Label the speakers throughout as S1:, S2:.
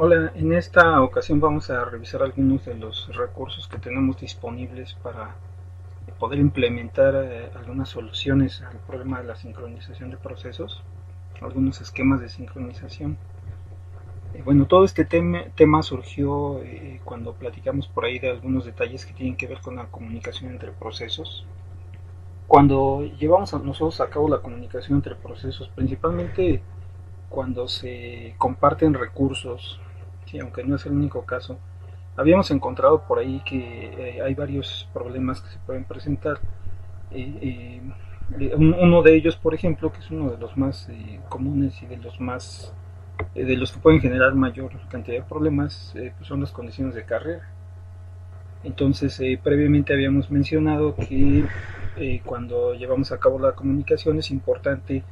S1: Hola, en esta ocasión vamos a revisar algunos de los recursos que tenemos disponibles para poder implementar algunas soluciones al problema de la sincronización de procesos, algunos esquemas de sincronización. Bueno, todo este tema surgió cuando platicamos por ahí de algunos detalles que tienen que ver con la comunicación entre procesos. Cuando llevamos nosotros a cabo la comunicación entre procesos, principalmente cuando se comparten recursos, sí, aunque no es el único caso, habíamos encontrado por ahí que hay varios problemas que se pueden presentar. Uno de ellos, por ejemplo, que es uno de los más comunes y de los que pueden generar mayor cantidad de problemas, pues son las condiciones de carrera. Entonces, previamente habíamos mencionado que cuando llevamos a cabo la comunicación es importante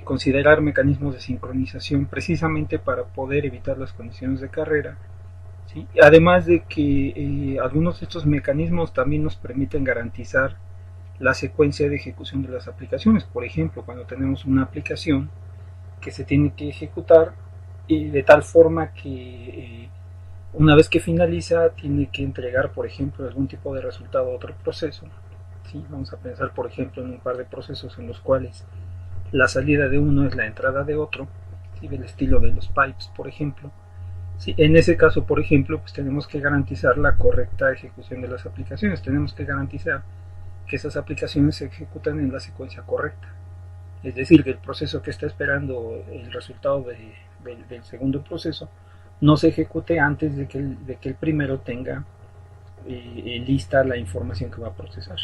S1: considerar mecanismos de sincronización precisamente para poder evitar las condiciones de carrera. ¿Sí? Además de que algunos de estos mecanismos también nos permiten garantizar la secuencia de ejecución de las aplicaciones. Por ejemplo, cuando tenemos una aplicación que se tiene que ejecutar de tal forma que una vez que finaliza tiene que entregar, por ejemplo, algún tipo de resultado a otro proceso. ¿Sí? Vamos a pensar, por ejemplo, en un par de procesos en los cuales la salida de uno es la entrada de otro, ¿sí? Del estilo de los pipes, por ejemplo. Sí, en ese caso, por ejemplo, pues tenemos que garantizar la correcta ejecución de las aplicaciones. Tenemos que garantizar que esas aplicaciones se ejecutan en la secuencia correcta. Es decir, que el proceso que está esperando el resultado del segundo proceso no se ejecute antes de que el primero tenga lista la información que va a procesar.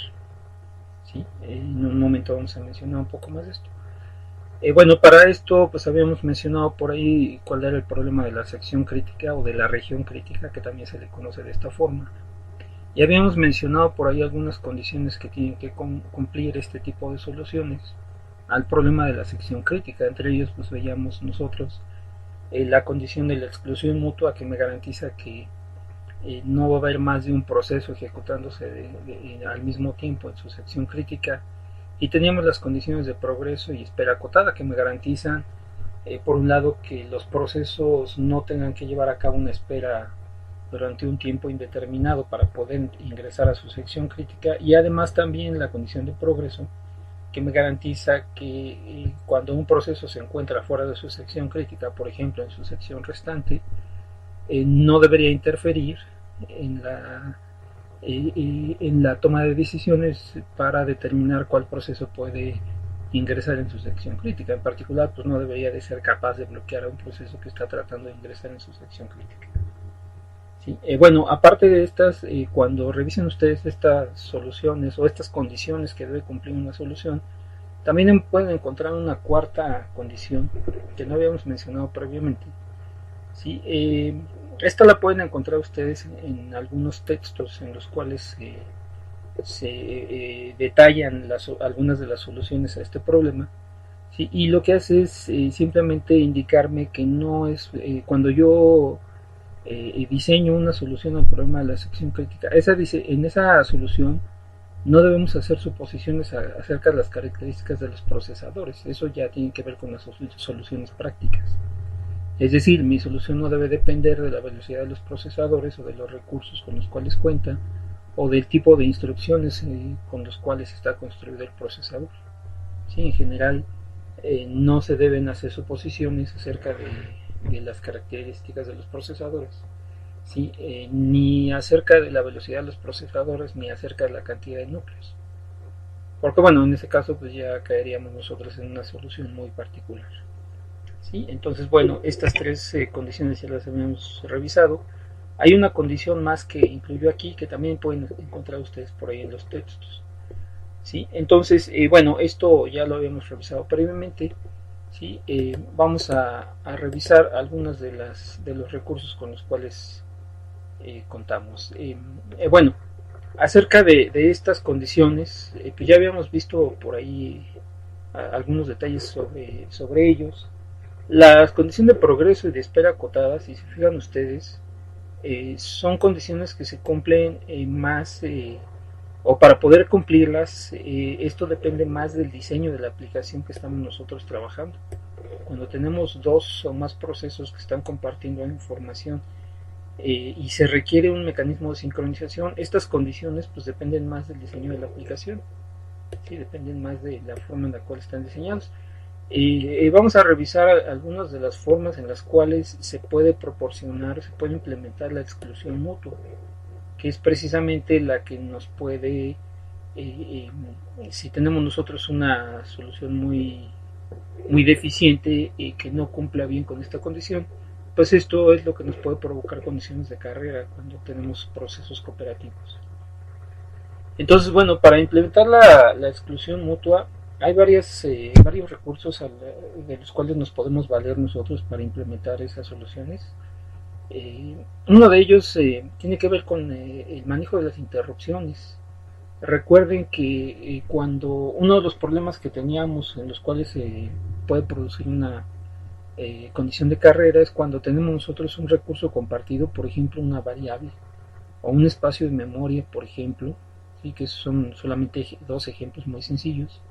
S1: ¿Sí? En un momento vamos a mencionar un poco más de esto. Bueno, para esto pues habíamos mencionado por ahí cuál era el problema de la sección crítica o de la región crítica, que también se le conoce de esta forma. Y habíamos mencionado por ahí algunas condiciones que tienen que cumplir este tipo de soluciones al problema de la sección crítica. Entre ellos pues veíamos nosotros la condición de la exclusión mutua, que me garantiza que no va a haber más de un proceso ejecutándose al mismo tiempo en su sección crítica. Y teníamos las condiciones de progreso y espera acotada, que me garantizan por un lado que los procesos no tengan que llevar a cabo una espera durante un tiempo indeterminado para poder ingresar a su sección crítica, y además también la condición de progreso, que me garantiza que cuando un proceso se encuentra fuera de su sección crítica, por ejemplo en su sección restante, no debería interferir en en la toma de decisiones para determinar cuál proceso puede ingresar en su sección crítica. En particular, pues no debería de ser capaz de bloquear a un proceso que está tratando de ingresar en su sección crítica. ¿Sí? Bueno, aparte de estas, cuando revisen ustedes estas soluciones o estas condiciones que debe cumplir una solución, también pueden encontrar una cuarta condición que no habíamos mencionado previamente. ¿Sí? Esta la pueden encontrar ustedes en algunos textos en los cuales se detallan algunas de las soluciones a este problema. ¿Sí? Y lo que hace es simplemente indicarme que no es cuando yo diseño una solución al problema de la sección crítica, en esa solución no debemos hacer suposiciones acerca de las características de los procesadores. Eso ya tiene que ver con las soluciones prácticas. Es decir, mi solución no debe depender de la velocidad de los procesadores o de los recursos con los cuales cuenta o del tipo de instrucciones con los cuales está construido el procesador. Sí, en general no se deben hacer suposiciones acerca de las características de los procesadores, ¿sí? Ni acerca de la velocidad de los procesadores ni acerca de la cantidad de núcleos. Porque bueno, en ese caso pues ya caeríamos nosotros en una solución muy particular. ¿Sí? Entonces, bueno, estas tres condiciones ya las habíamos revisado. Hay una condición más que incluyo aquí que también pueden encontrar ustedes por ahí en los textos. ¿Sí? Entonces, bueno, esto ya lo habíamos revisado previamente. ¿Sí? Vamos a revisar algunos de los recursos con los cuales contamos. Bueno, acerca de estas condiciones, pues ya habíamos visto por ahí algunos detalles sobre ellos. Las condiciones de progreso y de espera acotada, si se fijan ustedes, son condiciones que se cumplen más, o para poder cumplirlas, esto depende más del diseño de la aplicación que estamos nosotros trabajando. cuando tenemos dos o más procesos que están compartiendo información y se requiere un mecanismo de sincronización, estas condiciones pues dependen más del diseño de la aplicación, ¿sí? Dependen más de la forma en la cual están diseñados. Vamos a revisar algunas de las formas en las cuales se puede proporcionar, se puede implementar la exclusión mutua, que es precisamente la que nos puede, si tenemos nosotros una solución muy deficiente y que no cumpla bien con esta condición, pues esto es lo que nos puede provocar condiciones de carrera cuando tenemos procesos cooperativos. Entonces, bueno, para implementar la exclusión mutua hay varios recursos de los cuales nos podemos valer nosotros para implementar esas soluciones. Uno de ellos tiene que ver con el manejo de las interrupciones. Recuerden que cuando uno de los problemas que teníamos en los cuales se puede producir una condición de carrera es cuando tenemos nosotros un recurso compartido, por ejemplo una variable o un espacio de memoria, por ejemplo, ¿sí? Que son solamente dos ejemplos muy sencillos.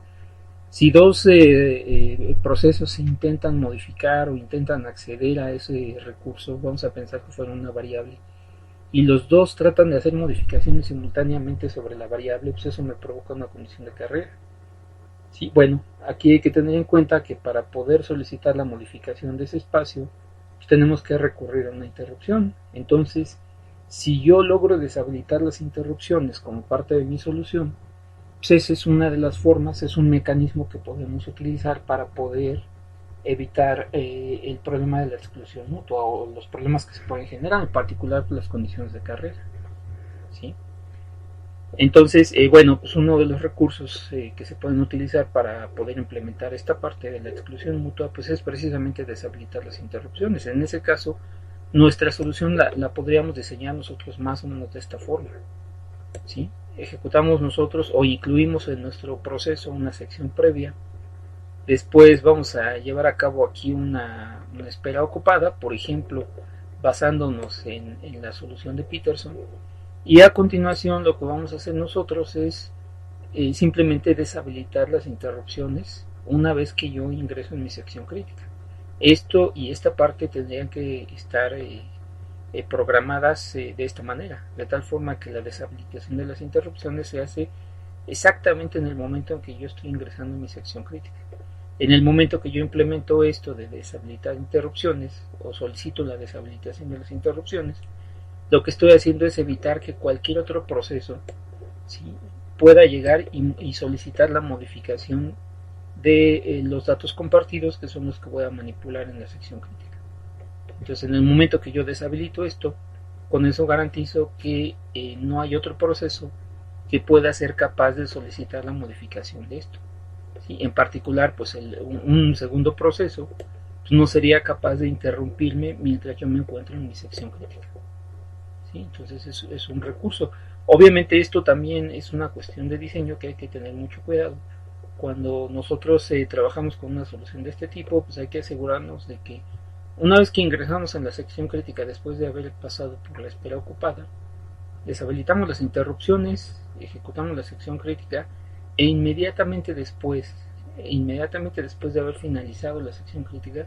S1: Si dos procesos se intentan modificar o intentan acceder a ese recurso, vamos a pensar que fuera una variable, y los dos tratan de hacer modificaciones simultáneamente sobre la variable, pues eso me provoca una condición de carrera. Sí, bueno, aquí hay que tener en cuenta que para poder solicitar la modificación de ese espacio, pues tenemos que recurrir a una interrupción. Entonces, si yo logro deshabilitar las interrupciones como parte de mi solución, pues esa es una de las formas, es un mecanismo que podemos utilizar para poder evitar el problema de la exclusión mutua o los problemas que se pueden generar, en particular las condiciones de carrera, ¿sí? Entonces, bueno, pues uno de los recursos que se pueden utilizar para poder implementar esta parte de la exclusión mutua, pues es precisamente deshabilitar las interrupciones. En ese caso, nuestra solución la podríamos diseñar nosotros más o menos de esta forma, ¿sí? Ejecutamos nosotros o incluimos en nuestro proceso una sección previa. Después vamos a llevar a cabo aquí una espera ocupada, por ejemplo, basándonos en la solución de Peterson. Y a continuación lo que vamos a hacer nosotros es simplemente deshabilitar las interrupciones una vez que yo ingreso en mi sección crítica. Esto y esta parte tendrían que estar programadas de esta manera, de tal forma que la deshabilitación de las interrupciones se hace exactamente en el momento en que yo estoy ingresando en mi sección crítica. En el momento que yo implemento esto de deshabilitar interrupciones o solicito la deshabilitación de las interrupciones, lo que estoy haciendo es evitar que cualquier otro proceso, ¿sí?, pueda llegar y solicitar la modificación de los datos compartidos, que son los que voy a manipular en la sección crítica. Entonces, en el momento que yo deshabilito esto, con eso garantizo que no hay otro proceso que pueda ser capaz de solicitar la modificación de esto, ¿sí? En particular, pues un segundo proceso pues no sería capaz de interrumpirme mientras yo me encuentro en mi sección crítica, ¿sí? Entonces es un recurso. Obviamente esto también es una cuestión de diseño que hay que tener mucho cuidado. Cuando nosotros trabajamos con una solución de este tipo, pues hay que asegurarnos de que una vez que ingresamos en la sección crítica después de haber pasado por la espera ocupada, deshabilitamos las interrupciones, ejecutamos la sección crítica e inmediatamente después de haber finalizado la sección crítica,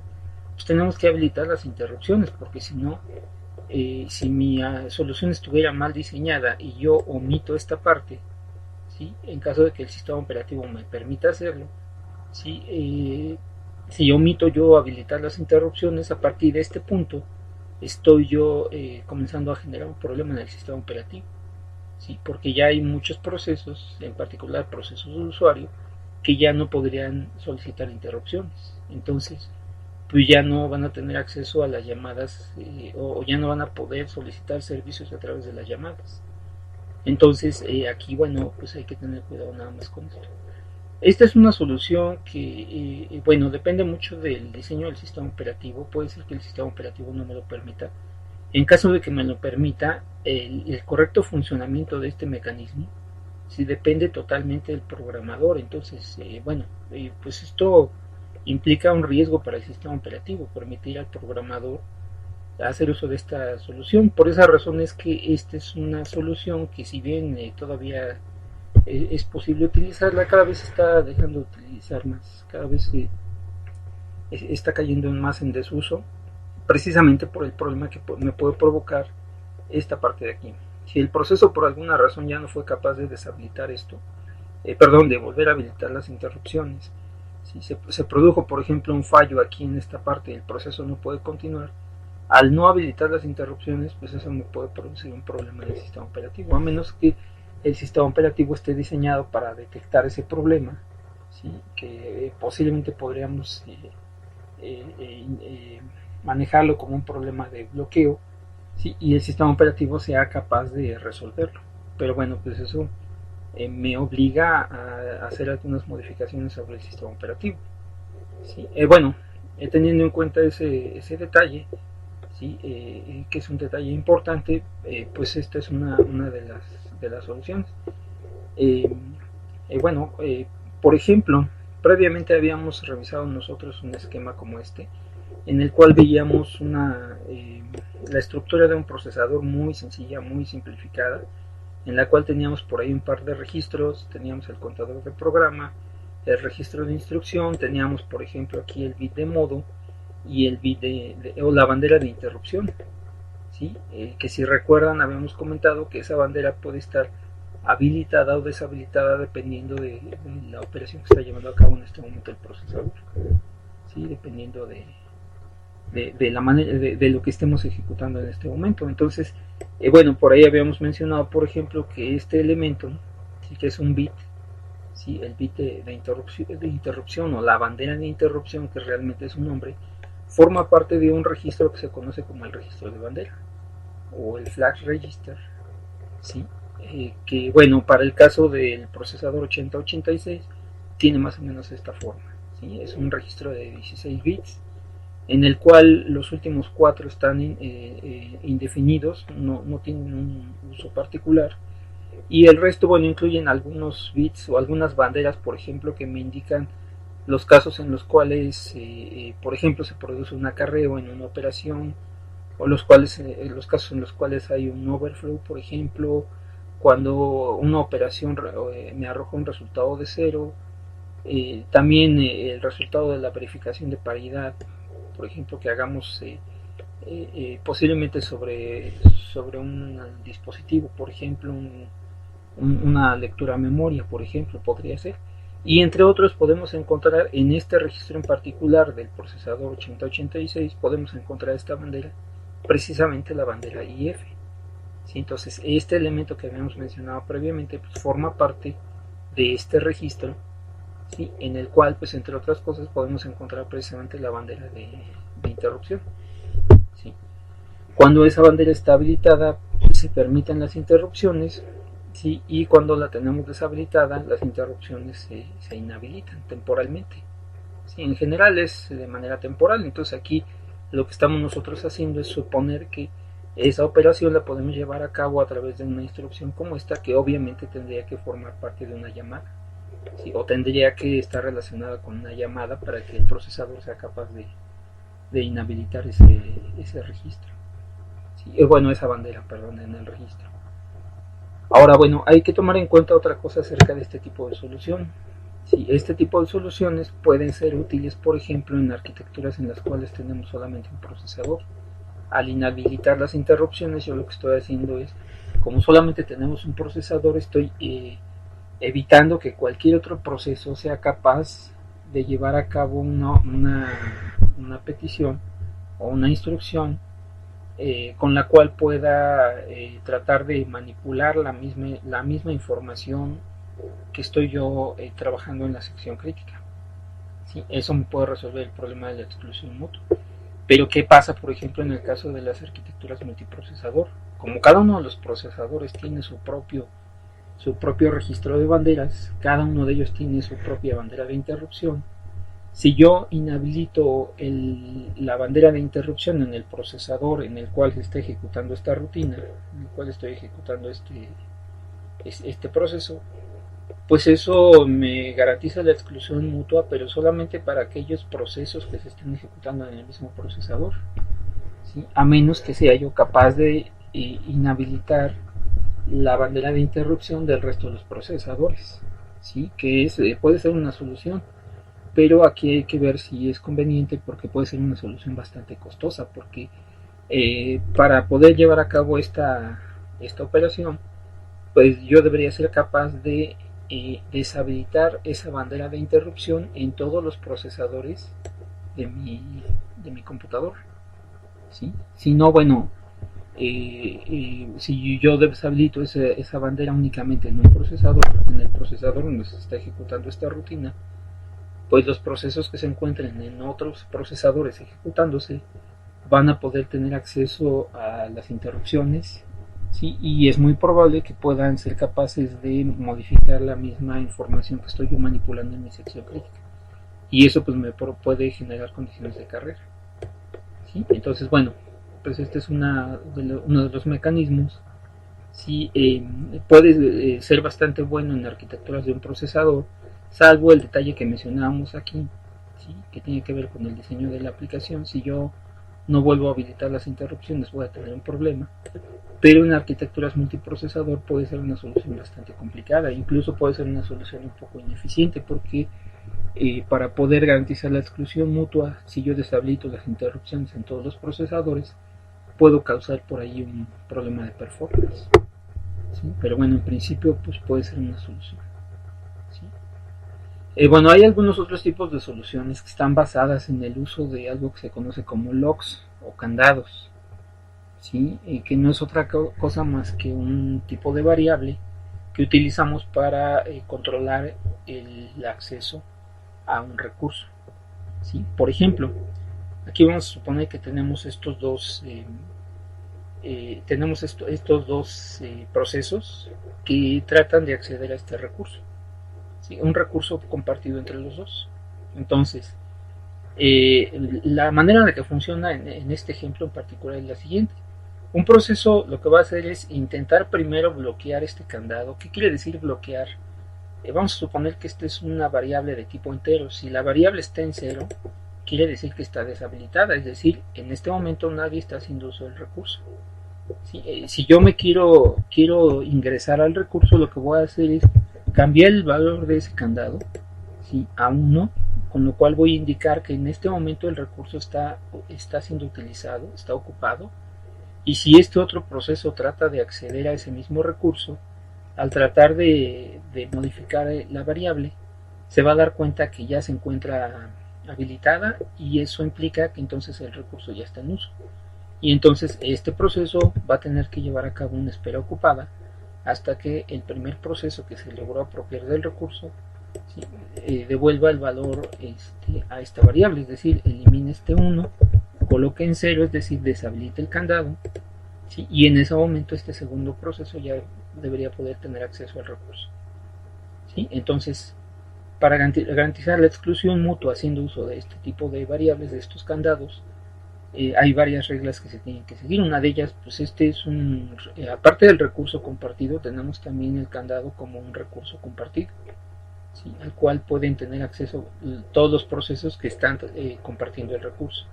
S1: pues tenemos que habilitar las interrupciones, porque si no, si mi solución estuviera mal diseñada y yo omito esta parte, ¿sí?, en caso de que el sistema operativo me permita hacerlo, ¿sí?, si omito yo habilitar las interrupciones, a partir de este punto estoy yo comenzando a generar un problema en el sistema operativo, ¿sí?, porque ya hay muchos procesos, en particular procesos de usuario, que ya no podrían solicitar interrupciones. Entonces, pues ya no van a tener acceso a las llamadas o ya no van a poder solicitar servicios a través de las llamadas. Entonces, aquí, bueno, pues hay que tener cuidado nada más con esto. Esta es una solución que, bueno, depende mucho del diseño del sistema operativo. Puede ser que el sistema operativo no me lo permita. En caso de que me lo permita, el correcto funcionamiento de este mecanismo sí depende totalmente del programador. Entonces, bueno, pues esto implica un riesgo para el sistema operativo, permitir al programador hacer uso de esta solución. Por esa razón es que esta es una solución que, si bien todavía es posible utilizarla, cada vez se está dejando de utilizar más, cada vez está cayendo más en desuso, precisamente por el problema que me puede provocar esta parte de aquí. Si el proceso por alguna razón ya no fue capaz de deshabilitar esto, de volver a habilitar las interrupciones, si se produjo por ejemplo un fallo aquí en esta parte y el proceso no puede continuar, al no habilitar las interrupciones, pues eso me puede producir un problema en el sistema operativo, a menos que el sistema operativo esté diseñado para detectar ese problema, ¿sí? Que posiblemente podríamos manejarlo como un problema de bloqueo, ¿sí? Y el sistema operativo sea capaz de resolverlo. Pero bueno, pues eso me obliga a hacer algunas modificaciones sobre el sistema operativo, ¿sí? Teniendo en cuenta ese detalle, ¿sí? Que es un detalle importante, pues esta es una de las soluciones. Bueno, por ejemplo, previamente habíamos revisado nosotros un esquema como este, en el cual veíamos la estructura de un procesador muy sencilla, muy simplificada, en la cual teníamos por ahí un par de registros, teníamos el contador de programa, el registro de instrucción, teníamos por ejemplo aquí el bit de modo y el bit o la bandera de interrupción, ¿sí? Que si recuerdan habíamos comentado que esa bandera puede estar habilitada o deshabilitada dependiendo de la operación que está llevando a cabo en este momento el procesador, ¿sí? Dependiendo de la manera de lo que estemos ejecutando en este momento. Entonces, bueno, por ahí habíamos mencionado, por ejemplo, que este elemento, ¿sí? Que es un bit, ¿sí? El bit de interrupción o la bandera de interrupción, que realmente es un nombre, forma parte de un registro que se conoce como el registro de bandera o el flag register, ¿sí? Que bueno, para el caso del procesador 8086 tiene más o menos esta forma, ¿sí? Es un registro de 16 bits en el cual los últimos 4 están indefinidos, no tienen un uso particular, y el resto, bueno, incluyen algunos bits o algunas banderas, por ejemplo, que me indican los casos en los cuales, por ejemplo, se produce un acarreo en una operación, o los casos en los cuales hay un overflow, por ejemplo, cuando una operación me arroja un resultado de 0, también el resultado de la verificación de paridad, por ejemplo, que hagamos posiblemente sobre un dispositivo, por ejemplo, una lectura a memoria, por ejemplo, podría ser. Y entre otros podemos encontrar en este registro en particular del procesador 8086, podemos encontrar esta bandera, precisamente la bandera IF. ¿Sí? Entonces este elemento que habíamos mencionado previamente pues, forma parte de este registro, ¿sí? En el cual pues entre otras cosas podemos encontrar precisamente la bandera de interrupción, ¿sí? Cuando esa bandera está habilitada se permiten las interrupciones, ¿sí? Y cuando la tenemos deshabilitada las interrupciones se inhabilitan temporalmente, ¿sí? En general es de manera temporal. Entonces aquí lo que estamos nosotros haciendo es suponer que esa operación la podemos llevar a cabo a través de una instrucción como esta, que obviamente tendría que formar parte de una llamada, ¿sí? O tendría que estar relacionada con una llamada para que el procesador sea capaz de inhabilitar ese registro, ¿sí? Bueno, esa bandera, perdón, en el registro. Ahora, bueno, hay que tomar en cuenta otra cosa acerca de este tipo de solución. Sí, este tipo de soluciones pueden ser útiles, por ejemplo, en arquitecturas en las cuales tenemos solamente un procesador. Al inhabilitar las interrupciones, yo lo que estoy haciendo es, como solamente tenemos un procesador, estoy evitando que cualquier otro proceso sea capaz de llevar a cabo una petición o una instrucción con la cual pueda tratar de manipular la misma información que estoy yo trabajando en la sección crítica, ¿sí? Eso me puede resolver el problema de la exclusión mutua. Pero ¿qué pasa, por ejemplo, en el caso de las arquitecturas multiprocesador? Como cada uno de los procesadores tiene su propio registro de banderas, cada uno de ellos tiene su propia bandera de interrupción. Si yo inhabilito la bandera de interrupción en el procesador en el cual se está ejecutando esta rutina, en el cual estoy ejecutando este proceso, pues eso me garantiza la exclusión mutua, pero solamente para aquellos procesos que se estén ejecutando en el mismo procesador, ¿sí? A menos que sea yo capaz de inhabilitar la bandera de interrupción del resto de los procesadores, ¿sí? Que puede ser una solución. pero aquí hay que ver si es conveniente porque puede ser una solución bastante costosa, porque para poder llevar a cabo esta operación, pues yo debería ser capaz de deshabilitar esa bandera de interrupción en todos los procesadores de mi computador, ¿sí? Si no, bueno, si yo deshabilito esa bandera únicamente en el procesador donde se está ejecutando esta rutina, pues los procesos que se encuentren en otros procesadores ejecutándose van a poder tener acceso a las interrupciones, ¿sí? Y es muy probable que puedan ser capaces de modificar la misma información que estoy yo manipulando en mi sección crítica. Y eso pues me puede generar condiciones de carrera, ¿sí? Entonces, bueno, pues este es uno de los mecanismos. Sí, puede ser bastante bueno en arquitecturas de un procesador, salvo el detalle que mencionábamos aquí, ¿sí? Que tiene que ver con el diseño de la aplicación. Si yo no vuelvo a habilitar las interrupciones, voy a tener un problema. Pero en arquitecturas multiprocesador puede ser una solución bastante complicada, incluso puede ser una solución un poco ineficiente, porque para poder garantizar la exclusión mutua, si yo deshabilito las interrupciones en todos los procesadores, puedo causar por ahí un problema de performance, ¿sí? Pero bueno, en principio pues puede ser una solución, ¿sí? Bueno, hay algunos otros tipos de soluciones que están basadas en el uso de algo que se conoce como locks o candados, ¿sí? Que no es otra cosa más que un tipo de variable que utilizamos para controlar el acceso a un recurso, ¿sí? Por ejemplo, aquí vamos a suponer que tenemos estos dos procesos que tratan de acceder a este recurso, ¿sí? Un recurso compartido entre los dos. Entonces, la manera en la que funciona en este ejemplo en particular es la siguiente. Un proceso lo que va a hacer es intentar primero bloquear este candado. ¿Qué quiere decir bloquear? Vamos a suponer que esta es una variable de tipo entero. Si la variable está en cero, quiere decir que está deshabilitada, es decir, en este momento nadie está haciendo uso del recurso. Si yo me quiero ingresar al recurso, lo que voy a hacer es cambiar el valor de ese candado, ¿sí? A 1, con lo cual voy a indicar que en este momento el recurso está siendo utilizado, está ocupado, y si este otro proceso trata de acceder a ese mismo recurso, al tratar de modificar la variable, se va a dar cuenta que ya se encuentra habilitada, y eso implica que entonces el recurso ya está en uso. Y entonces este proceso va a tener que llevar a cabo una espera ocupada hasta que el primer proceso que se logró apropiar del recurso, ¿sí? Devuelva el valor a esta variable, es decir, elimine este 1, coloque en 0, es decir, deshabilite el candado, ¿sí? Y en ese momento este segundo proceso ya debería poder tener acceso al recurso, ¿sí? Entonces, para garantizar la exclusión mutua haciendo uso de este tipo de variables, de estos candados, hay varias reglas que se tienen que seguir. Una de ellas, pues aparte del recurso compartido, tenemos también el candado como un recurso compartido, ¿sí? Al cual pueden tener acceso todos los procesos que están compartiendo el recurso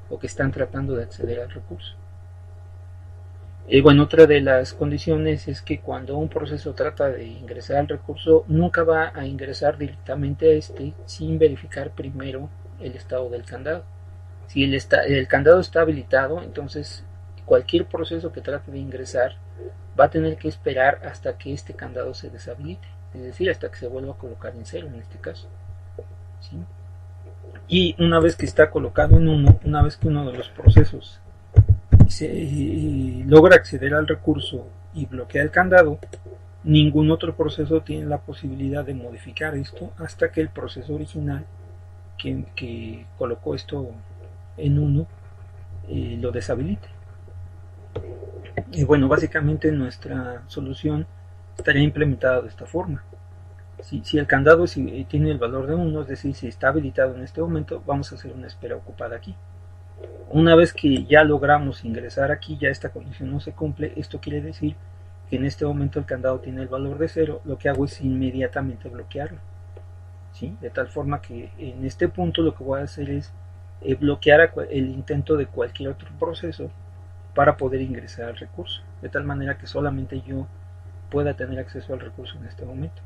S1: o que están tratando de acceder al recurso. Bueno, otra de las condiciones es que cuando un proceso trata de ingresar al recurso, nunca va a ingresar directamente a este sin verificar primero el estado del candado. Si el candado está habilitado, entonces cualquier proceso que trate de ingresar va a tener que esperar hasta que este candado se deshabilite, es decir, hasta que se vuelva a colocar en 0 en este caso, ¿sí? Y una vez que está colocado en 1, una vez que uno de los procesos logra acceder al recurso y bloquea el candado, ningún otro proceso tiene la posibilidad de modificar esto hasta que el proceso original que colocó esto en 1 lo deshabilite. Y bueno, básicamente nuestra solución estaría implementada de esta forma. Si el candado tiene el valor de 1, es decir, si está habilitado en este momento, vamos a hacer una espera ocupada aquí. Una vez que ya logramos ingresar aquí, ya esta condición no se cumple. Esto quiere decir que en este momento el candado tiene el valor de 0. Lo que hago es inmediatamente bloquearlo, ¿sí? De tal forma que en este punto lo que voy a hacer es bloquear el intento de cualquier otro proceso para poder ingresar al recurso, de tal manera que solamente yo pueda tener acceso al recurso en este momento.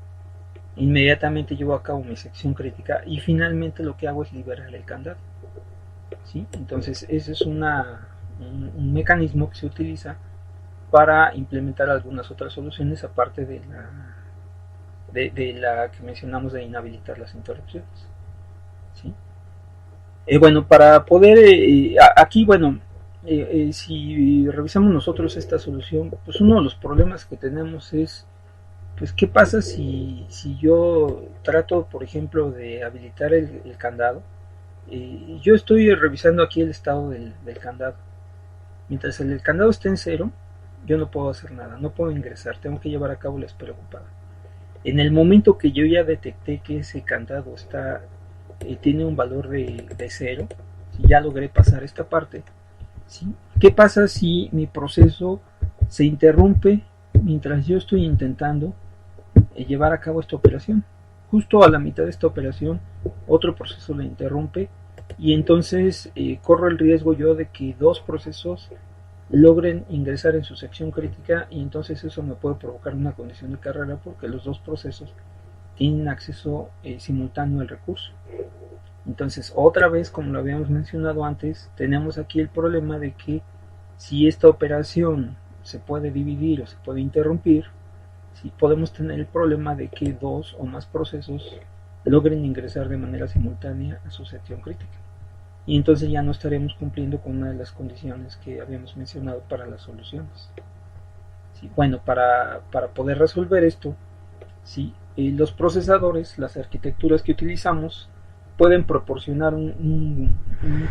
S1: inmediatamente llevo a cabo mi sección crítica y finalmente lo que hago es liberar el candado, ¿sí? Entonces ese es un mecanismo que se utiliza para implementar algunas otras soluciones aparte de la que mencionamos de inhabilitar las interrupciones, ¿sí? Bueno, para poder, aquí, bueno, si revisamos nosotros esta solución, pues uno de los problemas que tenemos es, pues, ¿qué pasa si yo trato, por ejemplo, de habilitar el candado? Yo estoy revisando aquí el estado del candado. Mientras el candado esté en cero, yo no puedo hacer nada, no puedo ingresar, tengo que llevar a cabo la espera ocupada. En el momento que yo ya detecté que ese candado tiene un valor de cero, si ya logré pasar esta parte, ¿sí? ¿Qué pasa si mi proceso se interrumpe mientras yo estoy intentando llevar a cabo esta operación? Justo a la mitad de esta operación, otro proceso la interrumpe y entonces corro el riesgo yo de que dos procesos logren ingresar en su sección crítica y entonces eso me puede provocar una condición de carrera porque los dos procesos tienen acceso simultáneo al recurso. Entonces, otra vez, como lo habíamos mencionado antes, tenemos aquí el problema de que si esta operación se puede dividir o se puede interrumpir, sí podemos tener el problema de que dos o más procesos logren ingresar de manera simultánea a su sección crítica. Y entonces ya no estaremos cumpliendo con una de las condiciones que habíamos mencionado para las soluciones. ¿Sí? Bueno, para poder resolver esto, ¿sí? Los procesadores, las arquitecturas que utilizamos, pueden proporcionar un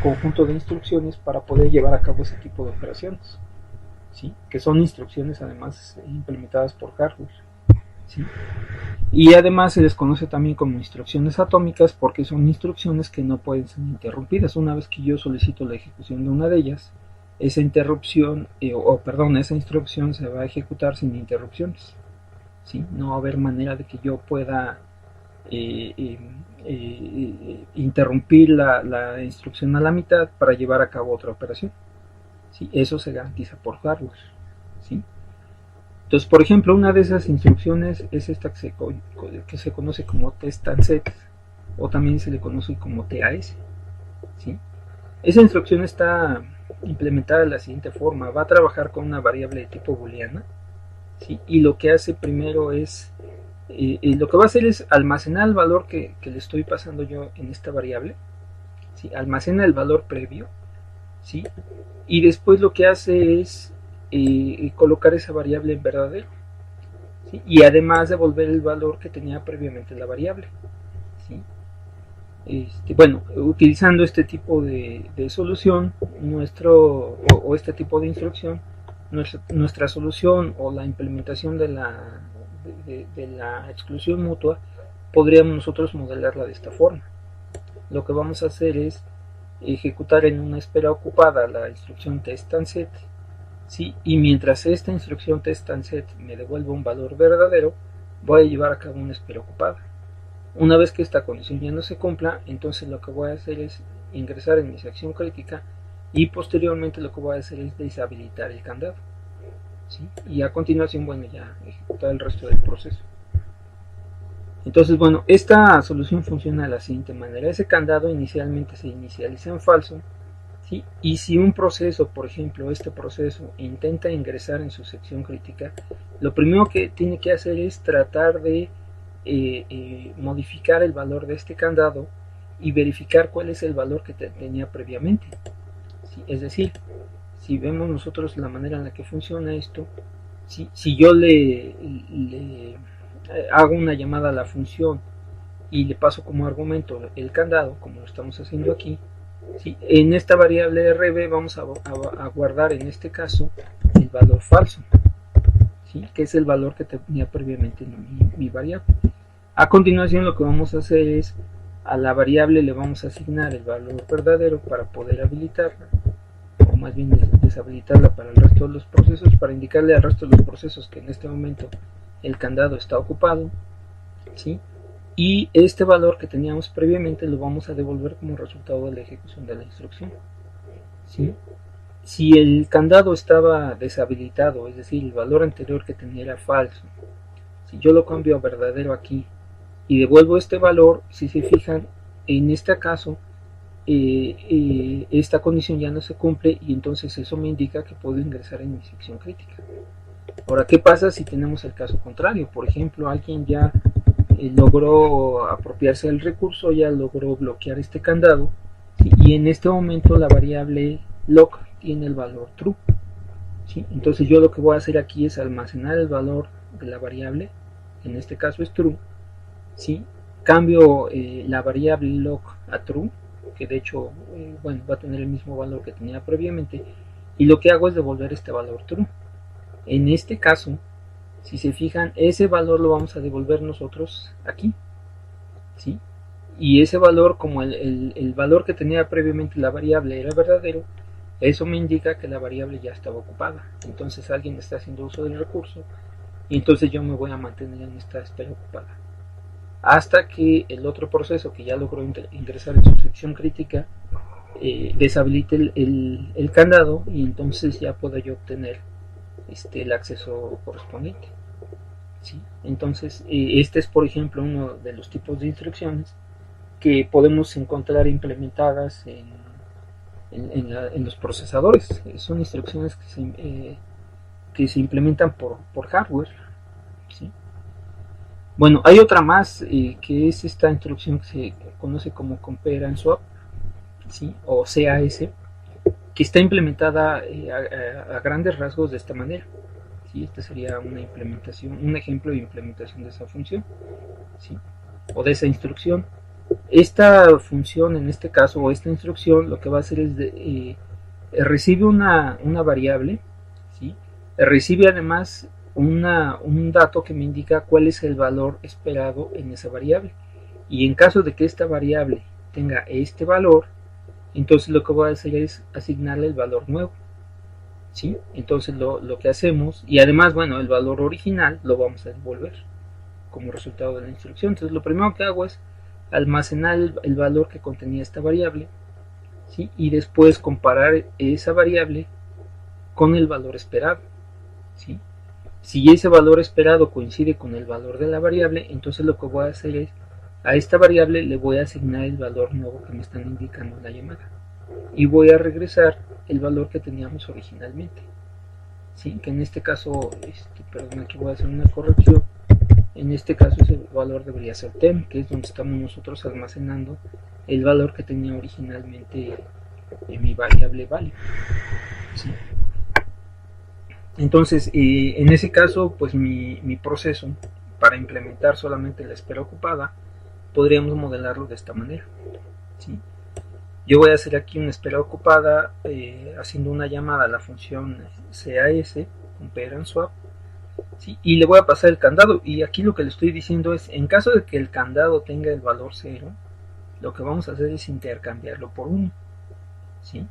S1: conjunto de instrucciones para poder llevar a cabo ese tipo de operaciones, ¿sí? Que son instrucciones además implementadas por hardware, ¿sí? Y además se les conoce también como instrucciones atómicas porque son instrucciones que no pueden ser interrumpidas. Una vez que yo solicito la ejecución de una de ellas, esa interrupción, esa instrucción se va a ejecutar sin interrupciones, ¿sí? No va a haber manera de que yo pueda interrumpir la instrucción a la mitad para llevar a cabo otra operación, ¿sí? Eso se garantiza por hardware, ¿sí? Entonces, por ejemplo, una de esas instrucciones es esta que se conoce como test and set, o también se le conoce como TAS, ¿sí? Esa instrucción está implementada de la siguiente forma: va a trabajar con una variable de tipo booleana, ¿sí? Y lo que hace primero es, lo que va a hacer es almacenar el valor que le estoy pasando yo en esta variable, ¿sí? Almacena el valor previo, ¿sí? Y después lo que hace es colocar esa variable en verdadero, ¿sí? Y además devolver el valor que tenía previamente la variable, ¿sí? Bueno, utilizando este tipo de solución, o este tipo de instrucción, nuestra solución o la implementación de la exclusión mutua, podríamos nosotros modelarla de esta forma. Lo que vamos a hacer es ejecutar en una espera ocupada la instrucción test and set, ¿sí? Y mientras esta instrucción test and set me devuelva un valor verdadero, voy a llevar a cabo una espera ocupada. Una vez que esta condición ya no se cumpla, entonces lo que voy a hacer es ingresar en mi sección crítica y posteriormente lo que voy a hacer es deshabilitar el candado, ¿sí? Y a continuación, bueno, ya ejecutar el resto del proceso. Entonces, bueno, esta solución funciona de la siguiente manera: ese candado inicialmente se inicializa en falso, ¿sí? Y si un proceso, por ejemplo este proceso, intenta ingresar en su sección crítica, lo primero que tiene que hacer es tratar de modificar el valor de este candado y verificar cuál es el valor que tenía previamente, ¿sí? Es decir, si vemos nosotros la manera en la que funciona esto, ¿sí? Si yo le hago una llamada a la función y le paso como argumento el candado, como lo estamos haciendo aquí, ¿sí? En esta variable rb vamos a guardar en este caso el valor falso, ¿sí? Que es el valor que tenía previamente en mi variable. A continuación lo que vamos a hacer es, a la variable le vamos a asignar el valor verdadero para poder habilitarla, o más bien deshabilitarla para el resto de los procesos, para indicarle al resto de los procesos que en este momento el candado está ocupado, ¿sí? Y este valor que teníamos previamente lo vamos a devolver como resultado de la ejecución de la instrucción, ¿sí? Si el candado estaba deshabilitado, es decir, el valor anterior que tenía era falso, si yo lo cambio a verdadero aquí y devuelvo este valor, si se fijan, en este caso esta condición ya no se cumple y entonces eso me indica que puedo ingresar en mi sección crítica. Ahora, ¿qué pasa si tenemos el caso contrario? Por ejemplo, alguien ya logró apropiarse del recurso, ya logró bloquear este candado, ¿sí? Y en este momento la variable lock tiene el valor true, ¿sí? Entonces yo lo que voy a hacer aquí es almacenar el valor de la variable, en este caso es true, ¿sí? Cambio la variable lock a true, que de hecho bueno, va a tener el mismo valor que tenía previamente, y lo que hago es devolver este valor true. En este caso, si se fijan, ese valor lo vamos a devolver nosotros aquí, ¿sí? Y ese valor, como el valor que tenía previamente la variable era verdadero, eso me indica que la variable ya estaba ocupada. Entonces alguien está haciendo uso del recurso y entonces yo me voy a mantener en esta espera ocupada. Hasta que el otro proceso que ya logró ingresar en su sección crítica deshabilite el candado y entonces ya puedo yo obtener el acceso correspondiente. ¿Sí? Entonces, este es, por ejemplo, uno de los tipos de instrucciones que podemos encontrar implementadas en los procesadores. Son instrucciones que se implementan por hardware. ¿Sí? Bueno, hay otra más que es esta instrucción que se conoce como Compare and Swap, ¿sí? O CAS, que está implementada a grandes rasgos de esta manera. ¿Sí? Este sería una implementación, un ejemplo de implementación de esa función, ¿sí? O de esa instrucción. Esta función, en este caso, o esta instrucción, lo que va a hacer es recibe una variable, ¿sí? Recibe además un dato que me indica cuál es el valor esperado en esa variable. Y en caso de que esta variable tenga este valor, entonces lo que voy a hacer es asignarle el valor nuevo. ¿Sí? Entonces lo que hacemos, y además, bueno, el valor original lo vamos a devolver como resultado de la instrucción. Entonces lo primero que hago es almacenar el valor que contenía esta variable, ¿sí? Y después comparar esa variable con el valor esperado, ¿sí? Si ese valor esperado coincide con el valor de la variable, entonces lo que voy a hacer es a esta variable le voy a asignar el valor nuevo que me están indicando en la llamada y voy a regresar el valor que teníamos originalmente, ¿sí? Que en este caso, perdón, aquí voy a hacer una corrección. En este caso ese valor debería ser tem, que es donde estamos nosotros almacenando el valor que tenía originalmente en mi variable value, ¿sí? Entonces, en ese caso, pues mi proceso para implementar solamente la espera ocupada, podríamos modelarlo de esta manera, ¿sí? Yo voy a hacer aquí una espera ocupada haciendo una llamada a la función CAS, Compare and Swap, ¿sí? Y le voy a pasar el candado. Y aquí lo que le estoy diciendo es, en caso de que el candado tenga el valor 0, lo que vamos a hacer es intercambiarlo por 1, ¿sí?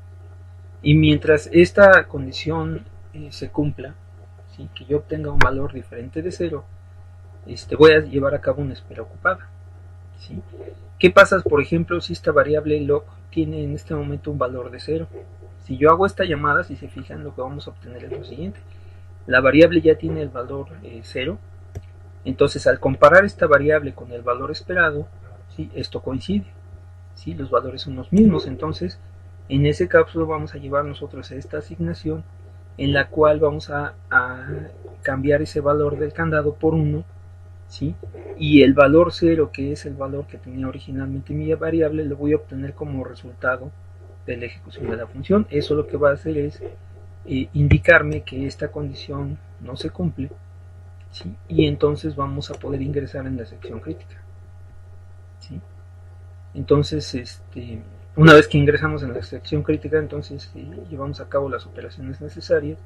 S1: Y mientras esta condición se cumpla, ¿sí? Que yo obtenga un valor diferente de 0, voy a llevar a cabo una espera ocupada, ¿sí? ¿Qué pasa, por ejemplo, si esta variable lock tiene en este momento un valor de 0? Si yo hago esta llamada, si se fijan, lo que vamos a obtener es lo siguiente. La variable ya tiene el valor 0. Entonces, al comparar esta variable con el valor esperado, ¿sí? Esto coincide, ¿sí? Los valores son los mismos. Entonces, en ese caso vamos a llevar nosotros a esta asignación en la cual vamos a cambiar ese valor del candado por 1, ¿sí? Y el valor 0, que es el valor que tenía originalmente mi variable, lo voy a obtener como resultado de la ejecución de la función. Eso lo que va a hacer es indicarme que esta condición no se cumple, ¿sí? Y entonces vamos a poder ingresar en la sección crítica, ¿sí? Entonces, una vez que ingresamos en la sección crítica, entonces llevamos a cabo las operaciones necesarias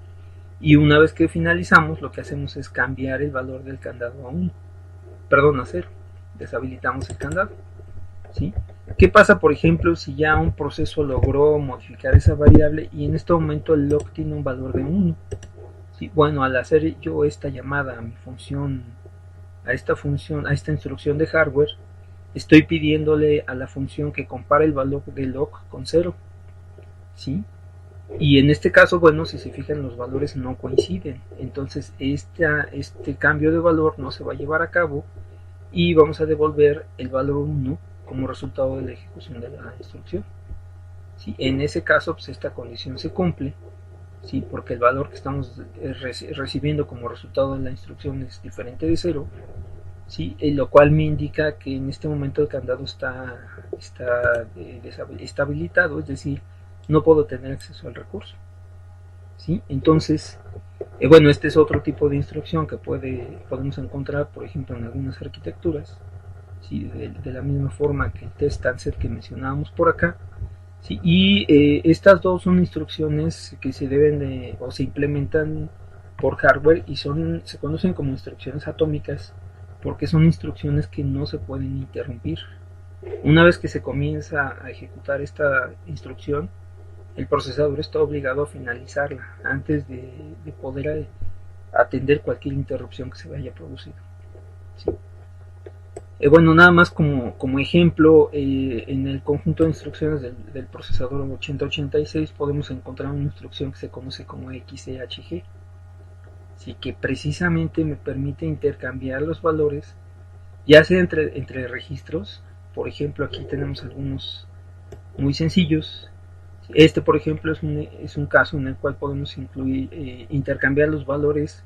S1: y una vez que finalizamos, lo que hacemos es cambiar el valor del candado a 1, perdón, a 0, deshabilitamos el candado, ¿sí? ¿Qué pasa, por ejemplo, si ya un proceso logró modificar esa variable y en este momento el lock tiene un valor de 1? ¿Sí? Bueno, al hacer yo esta llamada a mi función, a esta instrucción de hardware, estoy pidiéndole a la función que compare el valor de lock con 0, ¿sí? Y en este caso, bueno, si se fijan, los valores no coinciden. Entonces, este cambio de valor no se va a llevar a cabo y vamos a devolver el valor 1 como resultado de la ejecución de la instrucción. ¿Sí? En ese caso, pues esta condición se cumple, ¿sí? Porque el valor que estamos recibiendo como resultado de la instrucción es diferente de 0, ¿sí? Lo cual me indica que en este momento el candado está habilitado, es decir, no puedo tener acceso al recurso. ¿Sí? Entonces, bueno, este es otro tipo de instrucción que podemos encontrar, por ejemplo, en algunas arquitecturas, ¿sí? de la misma forma que el test answer que mencionábamos por acá. ¿Sí? Y estas dos son instrucciones que se deben o se implementan por hardware y se conocen como instrucciones atómicas porque son instrucciones que no se pueden interrumpir. Una vez que se comienza a ejecutar esta instrucción, el procesador está obligado a finalizarla antes de poder atender cualquier interrupción que se vaya producido. ¿Sí? Bueno, nada más como ejemplo, en el conjunto de instrucciones del procesador 8086 podemos encontrar una instrucción que se conoce como XCHG, ¿sí? Que precisamente me permite intercambiar los valores, ya sea entre registros. Por ejemplo, aquí tenemos algunos muy sencillos. Este, por ejemplo, es un caso en el cual podemos intercambiar los valores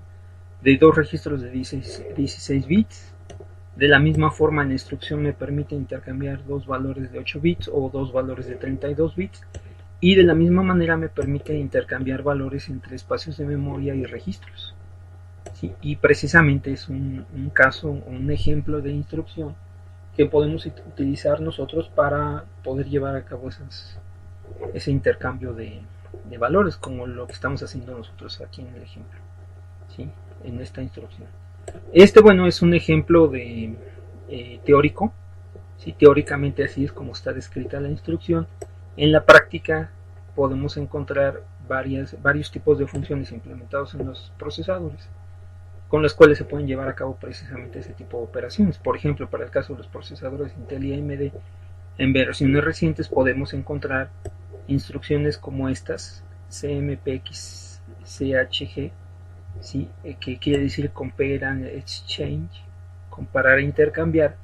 S1: de dos registros de 16 bits. De la misma forma, la instrucción me permite intercambiar dos valores de 8 bits o dos valores de 32 bits. Y de la misma manera me permite intercambiar valores entre espacios de memoria y registros. ¿Sí? Y precisamente es un caso, un ejemplo de instrucción que podemos utilizar nosotros para poder llevar a cabo ese intercambio de valores, como lo que estamos haciendo nosotros aquí en el ejemplo, ¿sí? En esta instrucción. Bueno, es un ejemplo de teórico, ¿sí? Teóricamente así es como está descrita la instrucción. En la práctica podemos encontrar varios tipos de funciones implementados en los procesadores, con las cuales se pueden llevar a cabo precisamente ese tipo de operaciones. Por ejemplo, para el caso de los procesadores Intel y AMD, en versiones recientes podemos encontrar instrucciones como estas, CMPX CHG, ¿sí? Que quiere decir Compare and Exchange, comparar e intercambiar,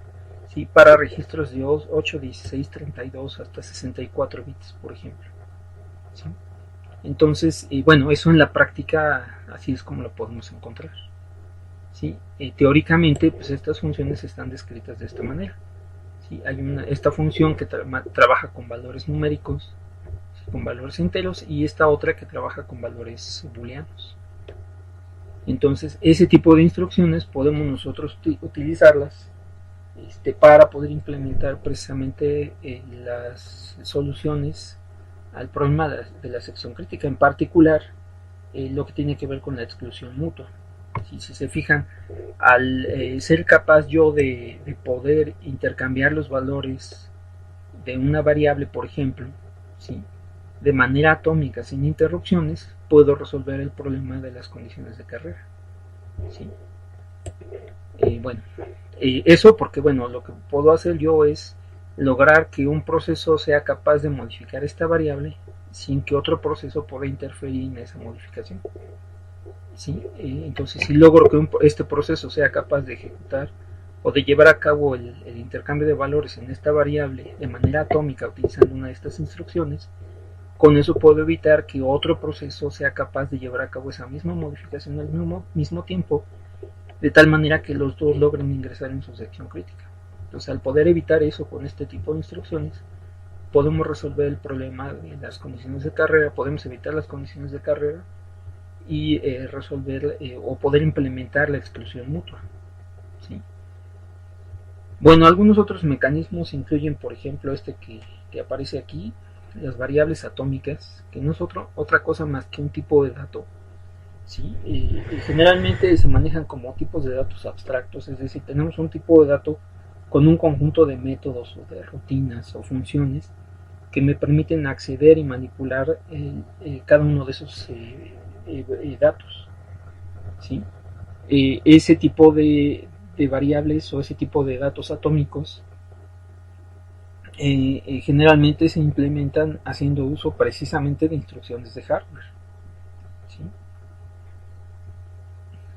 S1: ¿sí? Para registros de 8, 16, 32 hasta 64 bits, por ejemplo. ¿Sí? Entonces, bueno, eso en la práctica así es como lo podemos encontrar. ¿Sí? Teóricamente, pues estas funciones están descritas de esta manera. ¿Sí? Hay esta función que trabaja con valores numéricos, con valores enteros, y esta otra que trabaja con valores booleanos. Entonces, ese tipo de instrucciones podemos nosotros utilizarlas para poder implementar precisamente las soluciones al problema de la sección crítica, en particular lo que tiene que ver con la exclusión mutua. Si se fijan, al ser capaz yo de poder intercambiar los valores de una variable, por ejemplo, ¿sí? De manera atómica, sin interrupciones, puedo resolver el problema de las condiciones de carrera. ¿Sí? Bueno, eso porque, bueno, lo que puedo hacer yo es lograr que un proceso sea capaz de modificar esta variable sin que otro proceso pueda interferir en esa modificación. ¿Sí? Entonces, si logro que este proceso sea capaz de ejecutar o de llevar a cabo el intercambio de valores en esta variable de manera atómica utilizando una de estas instrucciones, con eso puedo evitar que otro proceso sea capaz de llevar a cabo esa misma modificación al mismo tiempo, de tal manera que los dos logren ingresar en su sección crítica. Entonces, al poder evitar eso con este tipo de instrucciones, podemos resolver el problema de las condiciones de carrera, podemos evitar las condiciones de carrera y resolver o poder implementar la exclusión mutua. ¿Sí? Bueno, algunos otros mecanismos incluyen, por ejemplo, que aparece aquí, las variables atómicas, que no es otra cosa más que un tipo de dato. ¿Sí? Generalmente se manejan como tipos de datos abstractos, es decir, tenemos un tipo de dato con un conjunto de métodos o de rutinas o funciones que me permiten acceder y manipular cada uno de esos datos. ¿Sí? Ese tipo de variables o ese tipo de datos atómicos generalmente se implementan haciendo uso precisamente de instrucciones de hardware. ¿Sí?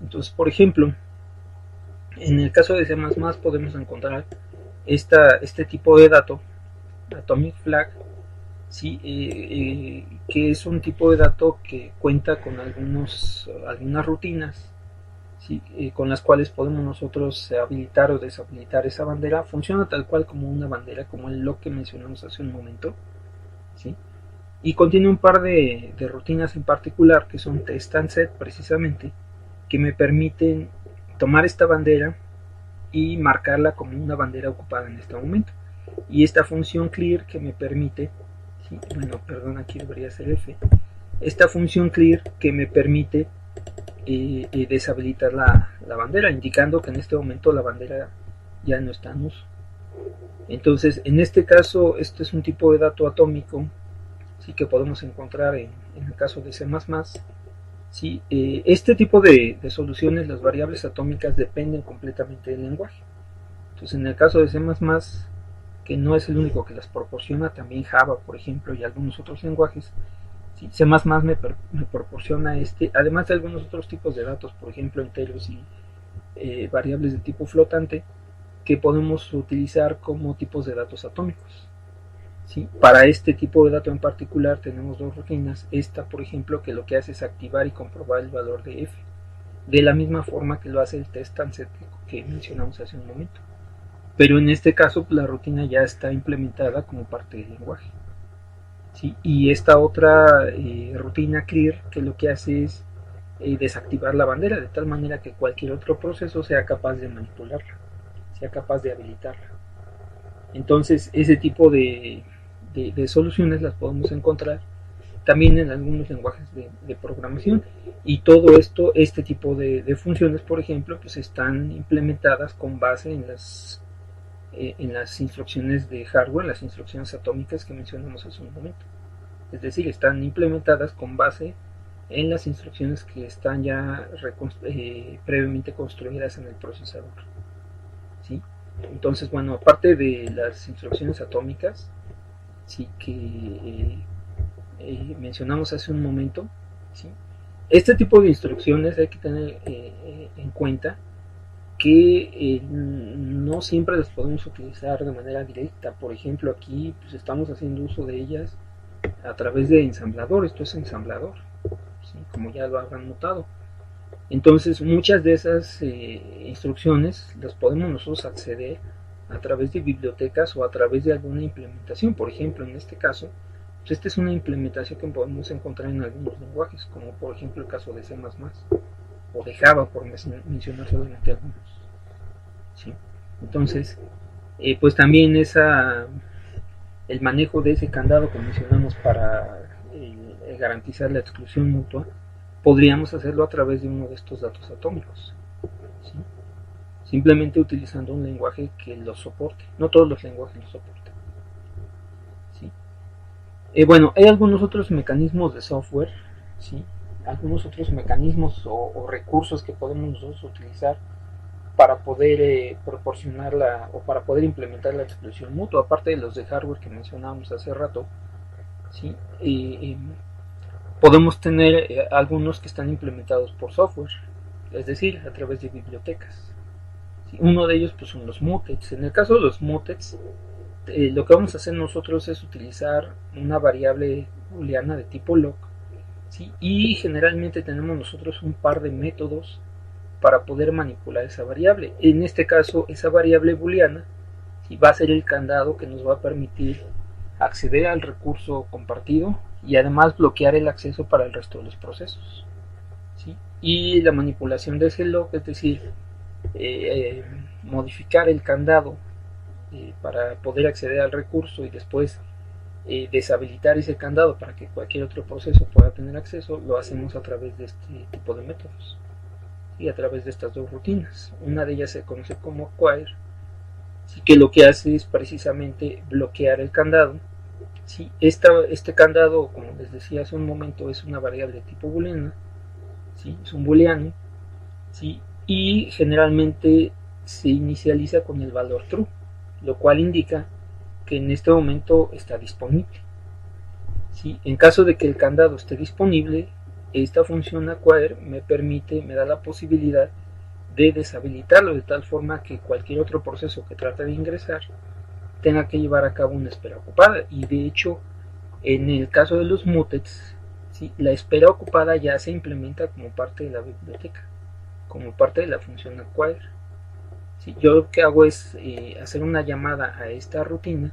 S1: Entonces, por ejemplo, En el caso de C++ podemos encontrar este tipo de dato, atomic flag, ¿sí? Que es un tipo de dato que cuenta con algunas rutinas, ¿sí? Con las cuales podemos nosotros habilitar o deshabilitar esa bandera. Funciona tal cual como una bandera, como el log que mencionamos hace un momento, ¿sí? Y contiene un par de rutinas en particular que son test and set precisamente, que me permiten tomar esta bandera y marcarla como una bandera ocupada en este momento. Y esta función clear que me permite, ¿sí? Bueno, perdón, aquí debería ser F. Esta función clear que me permite deshabilitar la bandera, indicando que en este momento la bandera ya no está en uso. Entonces, en este caso, este es un tipo de dato atómico, sí, que podemos encontrar en el caso de C++. Sí, este tipo de soluciones, las variables atómicas dependen completamente del lenguaje. Entonces, en el caso de C++, que no es el único que las proporciona, también Java, por ejemplo, y algunos otros lenguajes, ¿sí? C++ me proporciona además de algunos otros tipos de datos, por ejemplo, enteros y variables de tipo flotante, que podemos utilizar como tipos de datos atómicos. ¿Sí? Para este tipo de dato en particular tenemos dos rutinas. Esta, por ejemplo, que lo que hace es activar y comprobar el valor de f, de la misma forma que lo hace el test and set que mencionamos hace un momento. Pero en este caso la rutina ya está implementada como parte del lenguaje. ¿Sí? Y esta otra rutina clear, que lo que hace es desactivar la bandera, de tal manera que cualquier otro proceso sea capaz de manipularla, sea capaz de habilitarla. Entonces ese tipo de soluciones las podemos encontrar también en algunos lenguajes de programación, y todo esto, este tipo de funciones, por ejemplo, pues están implementadas con base en las instrucciones de hardware, las instrucciones atómicas que mencionamos hace un momento. Es decir, están implementadas con base en las instrucciones que están ya previamente construidas en el procesador. ¿Sí? Entonces, bueno, aparte de las instrucciones atómicas, sí que mencionamos hace un momento, ¿sí? Este tipo de instrucciones hay que tener en cuenta que no siempre las podemos utilizar de manera directa. Por ejemplo, aquí pues, estamos haciendo uso de ellas a través de ensamblador. Esto es ensamblador, ¿sí? Como ya lo habrán notado. Entonces, muchas de esas instrucciones las podemos nosotros acceder a través de bibliotecas o a través de alguna implementación. Por ejemplo, en este caso, pues esta es una implementación que podemos encontrar en algunos lenguajes, como por ejemplo el caso de C++ o de Java, por mencionar solamente algunos. ¿Sí? Entonces, pues también el manejo de ese candado que mencionamos para garantizar la exclusión mutua, podríamos hacerlo a través de uno de estos datos atómicos. ¿Sí? Simplemente utilizando un lenguaje que lo soporte. No todos los lenguajes lo soportan. ¿Sí? Bueno, hay algunos otros mecanismos de software, ¿sí? Algunos otros mecanismos o recursos que podemos nosotros utilizar para poder proporcionar o para poder implementar la exclusión mutua, aparte de los de hardware que mencionábamos hace rato. ¿Sí? Podemos tener algunos que están implementados por software, es decir, a través de bibliotecas. ¿Sí? Uno de ellos pues, son los mutets. En el caso de los mutets, lo que vamos a hacer nosotros es utilizar una variable booleana de tipo log, ¿sí? Y generalmente tenemos nosotros un par de métodos para poder manipular esa variable. En este caso, esa variable booleana, ¿sí? Va a ser el candado que nos va a permitir acceder al recurso compartido y además bloquear el acceso para el resto de los procesos. ¿Sí? Y la manipulación de ese log, es decir, modificar el candado para poder acceder al recurso y después deshabilitar ese candado para que cualquier otro proceso pueda tener acceso, lo hacemos a través de este tipo de métodos y a través de estas dos rutinas. Una de ellas se conoce como acquire, ¿sí? Que lo que hace es precisamente bloquear el candado. ¿Sí? Este candado, como les decía hace un momento, es una variable de tipo booleana, ¿sí? Es un booleano, ¿sí? Y generalmente se inicializa con el valor true, lo cual indica que en este momento está disponible. ¿Sí? En caso de que el candado esté disponible, esta función acquire me da la posibilidad de deshabilitarlo de tal forma que cualquier otro proceso que trate de ingresar tenga que llevar a cabo una espera ocupada. Y de hecho, en el caso de los mutets, ¿sí?, la espera ocupada ya se implementa como parte de la biblioteca, como parte de la función acquire. ¿Sí? Yo lo que hago es hacer una llamada a esta rutina,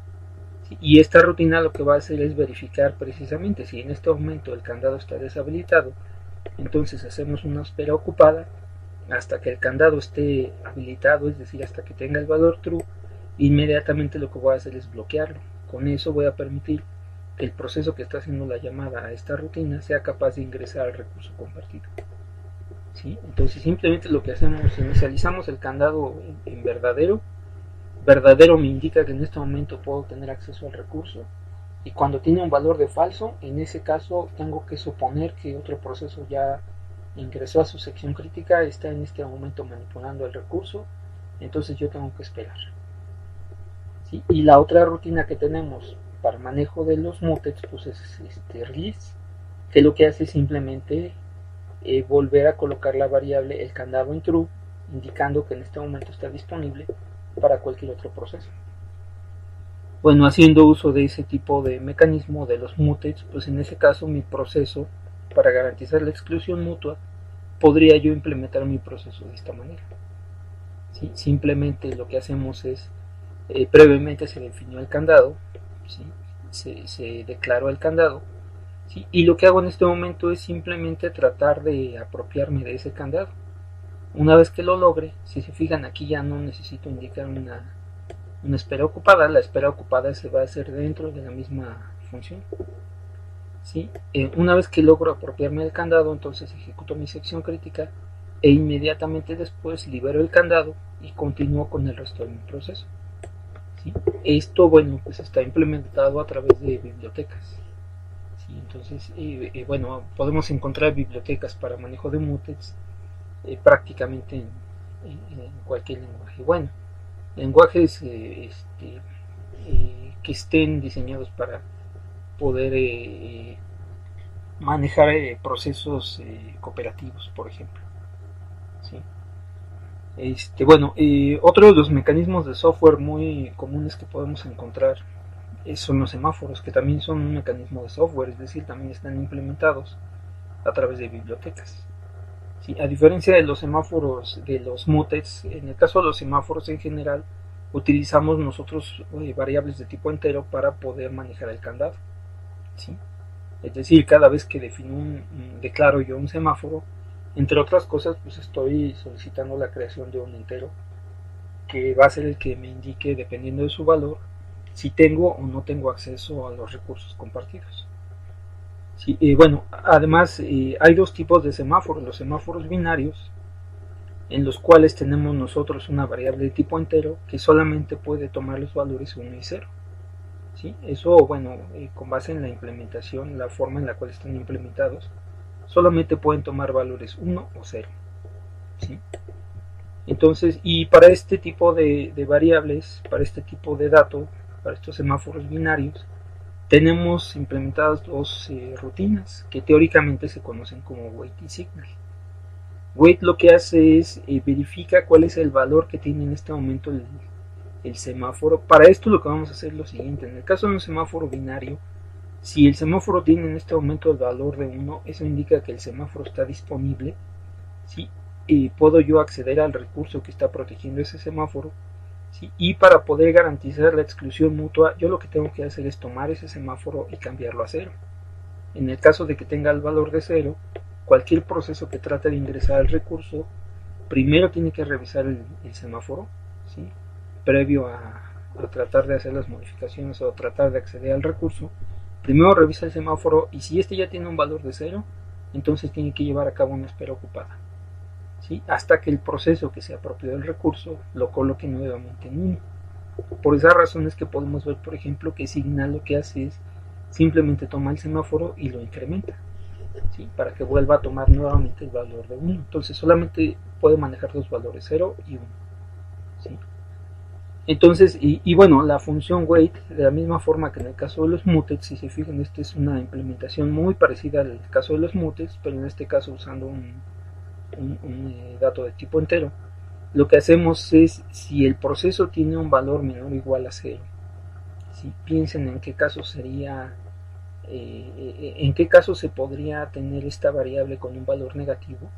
S1: ¿sí?, y esta rutina lo que va a hacer es verificar precisamente si en este momento el candado está deshabilitado. Entonces hacemos una espera ocupada hasta que el candado esté habilitado, es decir, hasta que tenga el valor true. Inmediatamente lo que voy a hacer es bloquearlo. Con eso voy a permitir que el proceso que está haciendo la llamada a esta rutina sea capaz de ingresar al recurso compartido. ¿Sí? Entonces simplemente lo que hacemos, inicializamos el candado en verdadero. Verdadero me indica que en este momento puedo tener acceso al recurso, y cuando tiene un valor de falso, en ese caso tengo que suponer que otro proceso ya ingresó a su sección crítica, está en este momento manipulando el recurso, entonces yo tengo que esperar. ¿Sí? Y la otra rutina que tenemos para manejo de los mutets pues es release, que lo que hace es simplemente volver a colocar la variable el candado en true, indicando que en este momento está disponible para cualquier otro proceso. Bueno, haciendo uso de ese tipo de mecanismo de los mutets, pues en ese caso mi proceso, para garantizar la exclusión mutua, podría yo implementar mi proceso de esta manera. ¿Sí? Simplemente lo que hacemos es, previamente se definió el candado, ¿sí?, se declaró el candado, ¿sí?, y lo que hago en este momento es simplemente tratar de apropiarme de ese candado. Una vez que lo logre, si se fijan aquí ya no necesito indicar una espera ocupada, la espera ocupada se va a hacer dentro de la misma función. ¿Sí? Una vez que logro apropiarme del candado, entonces ejecuto mi sección crítica e inmediatamente después libero el candado y continúo con el resto de mi proceso. ¿Sí? Esto, bueno, pues está implementado a través de bibliotecas. ¿Sí? Entonces, bueno, podemos encontrar bibliotecas para manejo de mutets prácticamente en cualquier lenguaje. Bueno, lenguajes que estén diseñados para poder manejar procesos cooperativos, por ejemplo. ¿Sí? Bueno, otro de los mecanismos de software muy comunes que podemos encontrar son los semáforos, que también son un mecanismo de software, es decir, también están implementados a través de bibliotecas. ¿Sí? A diferencia de los semáforos de los mutets, en el caso de los semáforos en general, utilizamos nosotros variables de tipo entero para poder manejar el candado. ¿Sí? Es decir, cada vez que declaro yo un semáforo, entre otras cosas, pues estoy solicitando la creación de un entero que va a ser el que me indique, dependiendo de su valor, si tengo o no tengo acceso a los recursos compartidos. Sí, bueno, además hay dos tipos de semáforos: los semáforos binarios, en los cuales tenemos nosotros una variable de tipo entero que solamente puede tomar los valores 1 y 0. ¿Sí? Eso, bueno, con base en la implementación, la forma en la cual están implementados, solamente pueden tomar valores 1 o 0. ¿Sí? Entonces, y para este tipo de variables, para este tipo de datos, para estos semáforos binarios, tenemos implementadas dos rutinas que teóricamente se conocen como wait y signal. Wait lo que hace es verifica cuál es el valor que tiene en este momento el semáforo. Para esto lo que vamos a hacer es lo siguiente: en el caso de un semáforo binario, si el semáforo tiene en este momento el valor de 1, eso indica que el semáforo está disponible. ¿Sí? Y puedo yo acceder al recurso que está protegiendo ese semáforo. ¿Sí? Y para poder garantizar la exclusión mutua, yo lo que tengo que hacer es tomar ese semáforo y cambiarlo a 0. En el caso de que tenga el valor de 0, cualquier proceso que trate de ingresar al recurso, primero tiene que revisar el semáforo, ¿sí?, previo a tratar de hacer las modificaciones o tratar de acceder al recurso. Primero revisa el semáforo, y si este ya tiene un valor de 0, entonces tiene que llevar a cabo una espera ocupada, ¿sí?, hasta que el proceso que se apropió del recurso lo coloque nuevamente en 1. Por esa razón es que podemos ver, por ejemplo, que Signal lo que hace es simplemente toma el semáforo y lo incrementa, ¿sí?, para que vuelva a tomar nuevamente el valor de 1. Entonces solamente puede manejar dos valores, 0 y 1. ¿Sí? Entonces, bueno, la función wait, de la misma forma que en el caso de los mutets, si se fijan, esta es una implementación muy parecida al caso de los mutets, pero en este caso usando un dato de tipo entero. lo que hacemos es, si el proceso tiene un valor menor o igual a 0, si piensen en qué caso sería, en qué caso se podría tener esta variable con un valor negativo.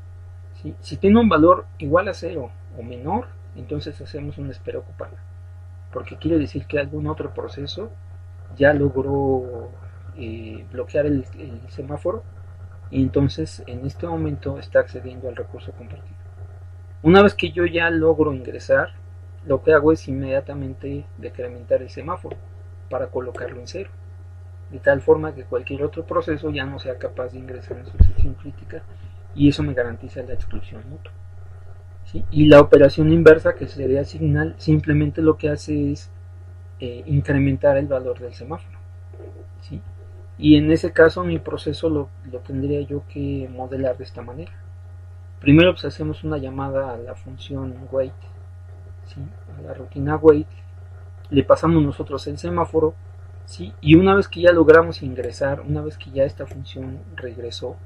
S1: ¿Sí? Si tiene un valor igual a 0 o menor, entonces hacemos una espera ocupada, porque quiere decir que algún otro proceso ya logró bloquear el semáforo, y entonces en este momento está accediendo al recurso compartido. Una vez que yo ya logro ingresar, lo que hago es inmediatamente decrementar el semáforo para colocarlo en 0, de tal forma que cualquier otro proceso ya no sea capaz de ingresar en su sección crítica, y eso me garantiza la exclusión mutua. ¿Sí? Y la operación inversa, que sería signal, simplemente lo que hace es incrementar el valor del semáforo. ¿Sí? Y en ese caso mi proceso lo tendría yo que modelar de esta manera. Primero pues hacemos una llamada a la función wait, ¿sí? A la rutina wait, le pasamos nosotros el semáforo, ¿sí? Y una vez que ya logramos ingresar, una vez que ya esta función regresó,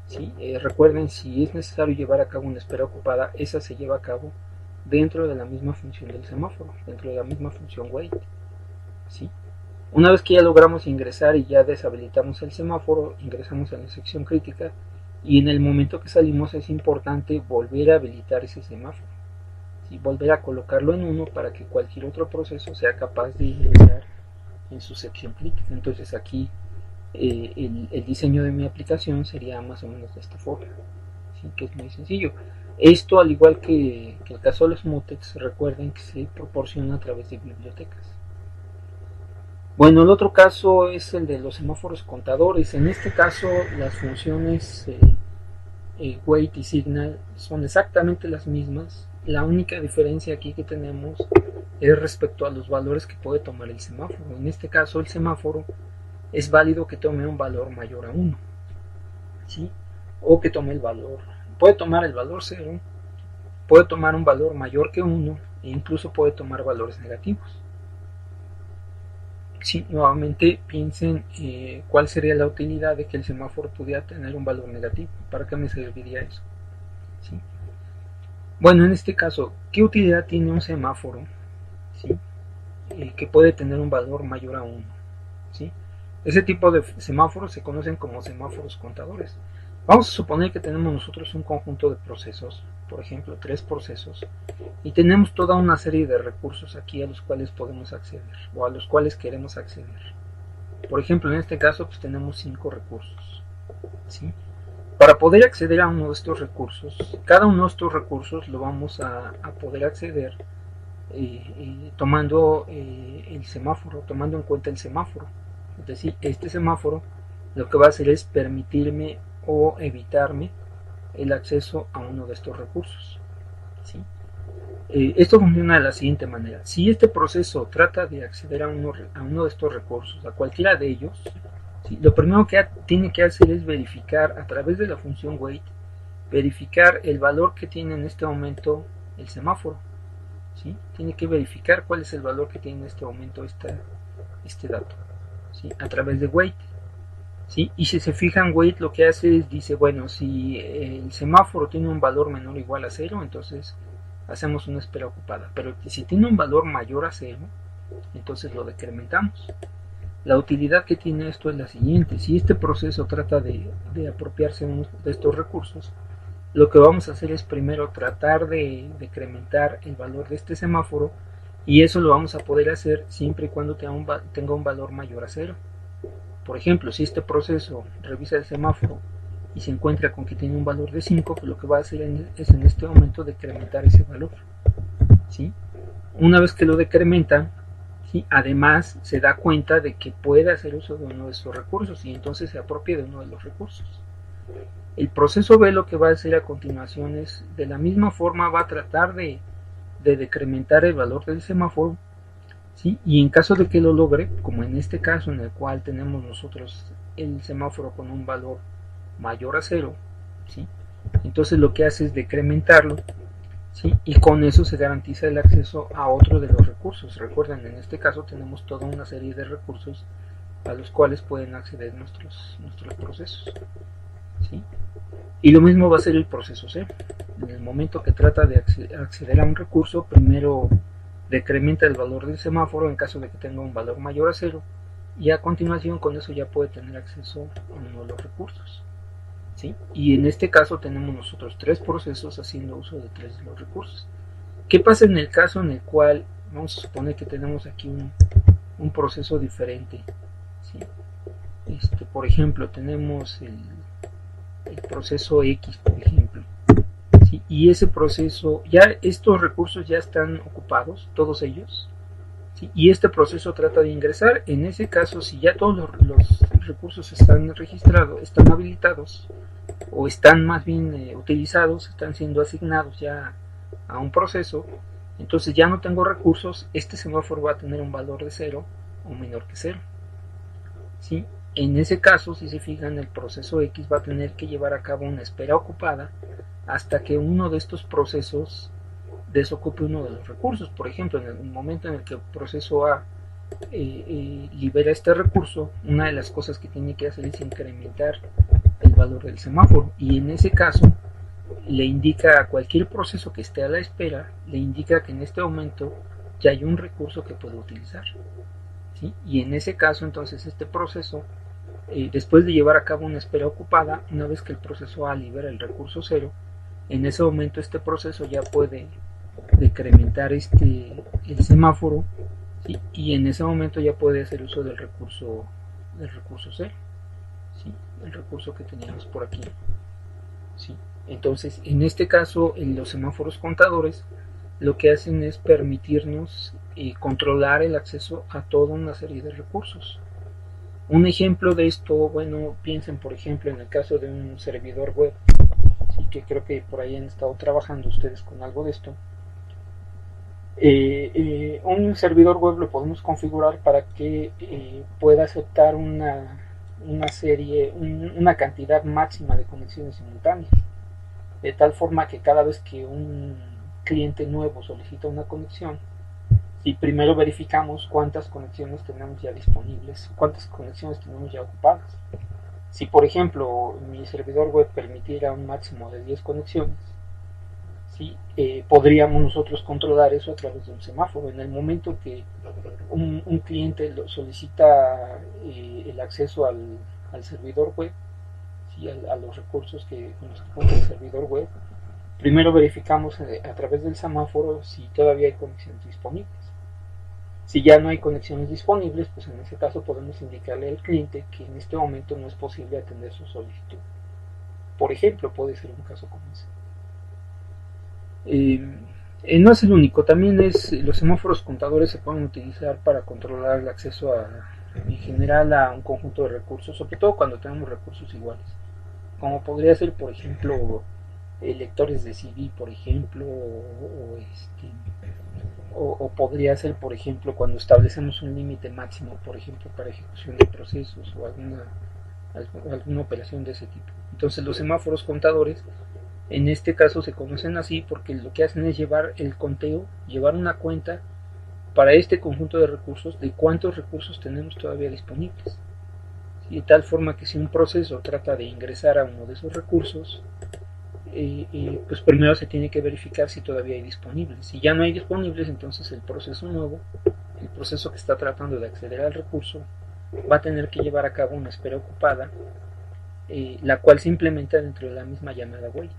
S1: ¿sí? Recuerden, si es necesario llevar a cabo una espera ocupada, esa se lleva a cabo dentro de la misma función del semáforo, dentro de la misma función wait, ¿sí? Una vez que ya logramos ingresar y ya deshabilitamos el semáforo, ingresamos a la sección crítica, y en el momento que salimos es importante volver a habilitar ese semáforo, ¿sí? Volver a colocarlo en 1 para que cualquier otro proceso sea capaz de ingresar en su sección crítica. Entonces aquí el diseño de mi aplicación sería más o menos de esta forma, ¿sí? Que es muy sencillo. Esto, al igual que el caso de los mutex, recuerden que se proporciona a través de bibliotecas. Bueno, el otro caso es el de los semáforos contadores. En este caso las funciones wait y signal son exactamente las mismas. La única diferencia aquí que tenemos es respecto a los valores que puede tomar el semáforo. En este caso el semáforo es válido que tome un valor mayor a 1, ¿sí? O que tome el valor, puede tomar el valor 0, puede tomar un valor mayor que 1 e incluso puede tomar valores negativos. Sí, nuevamente piensen cuál sería la utilidad de que el semáforo pudiera tener un valor negativo. ¿Para qué me serviría eso? ¿Sí? Bueno, en este caso, ¿qué utilidad tiene un semáforo, ¿sí? Que puede tener un valor mayor a 1? ¿Sí? Ese tipo de semáforos se conocen como semáforos contadores. Vamos a suponer que tenemos nosotros un conjunto de procesos, por ejemplo 3 procesos, y tenemos toda una serie de recursos aquí a los cuales podemos acceder o a los cuales queremos acceder. Por ejemplo, en este caso pues tenemos 5 recursos, ¿sí? Para poder acceder a uno de estos recursos, cada uno de estos recursos lo vamos a poder acceder tomando el semáforo, tomando en cuenta el semáforo. Es decir, este semáforo lo que va a hacer es permitirme o evitarme el acceso a uno de estos recursos, ¿sí? Esto funciona de la siguiente manera. Si este proceso trata de acceder a uno de estos recursos, a cualquiera de ellos, ¿sí? Lo primero que tiene que hacer es verificar a través de la función wait, verificar el valor que tiene en este momento el semáforo, ¿sí? Tiene que verificar cuál es el valor que tiene en este momento este dato, ¿sí? A través de wait, ¿sí? Y si se fijan, wait lo que hace es, dice, bueno, si el semáforo tiene un valor menor o igual a 0, entonces hacemos una espera ocupada, pero si tiene un valor mayor a 0, entonces lo decrementamos. La utilidad que tiene esto es la siguiente: si este proceso trata de apropiarse de estos recursos, lo que vamos a hacer es primero tratar de decrementar el valor de este semáforo, y eso lo vamos a poder hacer siempre y cuando tenga un valor mayor a 0. Por ejemplo, si este proceso revisa el semáforo y se encuentra con que tiene un valor de 5, pues lo que va a hacer es en este momento decrementar ese valor, ¿sí? Una vez que lo decrementa, ¿sí? Además se da cuenta de que puede hacer uso de uno de esos recursos y entonces se apropia de uno de los recursos. El proceso B lo que va a hacer a continuación es, de la misma forma, va a tratar de decrementar el valor del semáforo, ¿sí? Y en caso de que lo logre, como en este caso en el cual tenemos nosotros el semáforo con un valor mayor a 0, ¿sí? Entonces lo que hace es decrementarlo, ¿sí? Y con eso se garantiza el acceso a otro de los recursos. Recuerden, en este caso tenemos toda una serie de recursos a los cuales pueden acceder nuestros procesos, ¿sí? Y lo mismo va a ser el proceso C. En el momento que trata de acceder a un recurso, primero decrementa el valor del semáforo en caso de que tenga un valor mayor a cero, y a continuación con eso ya puede tener acceso a uno de los recursos. ¿Sí? Y en este caso tenemos nosotros tres procesos haciendo uso de tres de los recursos. ¿Qué pasa en el caso en el cual vamos a suponer que tenemos aquí un proceso diferente? ¿Sí? Por ejemplo, tenemos el proceso X, por ejemplo. ¿Sí? Y ese proceso, ya estos recursos ya están ocupados, todos ellos. ¿Sí? Y este proceso trata de ingresar. En ese caso, si ya todos los recursos están registrados, están habilitados, o están más bien utilizados, están siendo asignados ya a un proceso, entonces ya no tengo recursos, este semáforo va a tener un valor de 0 o menor que 0. ¿Sí? En ese caso, si se fijan, el proceso X va a tener que llevar a cabo una espera ocupada hasta que uno de estos procesos desocupe uno de los recursos. Por ejemplo, en el momento en el que el proceso A libera este recurso, una de las cosas que tiene que hacer es incrementar el valor del semáforo, y en ese caso le indica a cualquier proceso que esté a la espera, le indica que en este momento ya hay un recurso que puede utilizar. ¿Sí? Y en ese caso entonces este proceso, después de llevar a cabo una espera ocupada, una vez que el proceso A libera el recurso 0, en ese momento este proceso ya puede decrementar el semáforo, ¿sí? Y en ese momento ya puede hacer uso del recurso 0, ¿sí? El recurso que teníamos por aquí, ¿sí? Entonces, en este caso, en los semáforos contadores lo que hacen es permitirnos controlar el acceso a toda una serie de recursos. Un ejemplo de esto, bueno, piensen por ejemplo en el caso de un servidor web, ¿sí? Que creo que por ahí han estado trabajando ustedes con algo de esto. Un servidor web lo podemos configurar para que pueda aceptar una serie, una cantidad máxima de conexiones simultáneas, de tal forma que cada vez que un cliente nuevo solicita una conexión, y primero verificamos cuántas conexiones tenemos ya disponibles, cuántas conexiones tenemos ya ocupadas. Si por ejemplo mi servidor web permitiera un máximo de 10 conexiones, ¿sí? Podríamos nosotros controlar eso a través de un semáforo. En el momento que un cliente solicita el acceso al servidor web, ¿sí? A los recursos con los que cuenta el servidor web, primero verificamos a través del semáforo si todavía hay conexiones disponibles. Si ya no hay conexiones disponibles, pues en ese caso podemos indicarle al cliente que en este momento no es posible atender su solicitud. Por ejemplo, puede ser un caso como ese. No es el único, también los semáforos contadores se pueden utilizar para controlar el acceso en general a un conjunto de recursos, sobre todo cuando tenemos recursos iguales, como podría ser por ejemplo lectores de CD, por ejemplo, o podría ser por ejemplo cuando establecemos un límite máximo, por ejemplo para ejecución de procesos o alguna operación de ese tipo. Entonces los semáforos contadores en este caso se conocen así porque lo que hacen es llevar el conteo, llevar una cuenta para este conjunto de recursos de cuántos recursos tenemos todavía disponibles. ¿Sí? De tal forma que si un proceso trata de ingresar a uno de esos recursos, pues primero se tiene que verificar si todavía hay disponibles. Si ya no hay disponibles, entonces el proceso nuevo, el proceso que está tratando de acceder al recurso, va a tener que llevar a cabo una espera ocupada, la cual se implementa dentro de la misma llamada wait.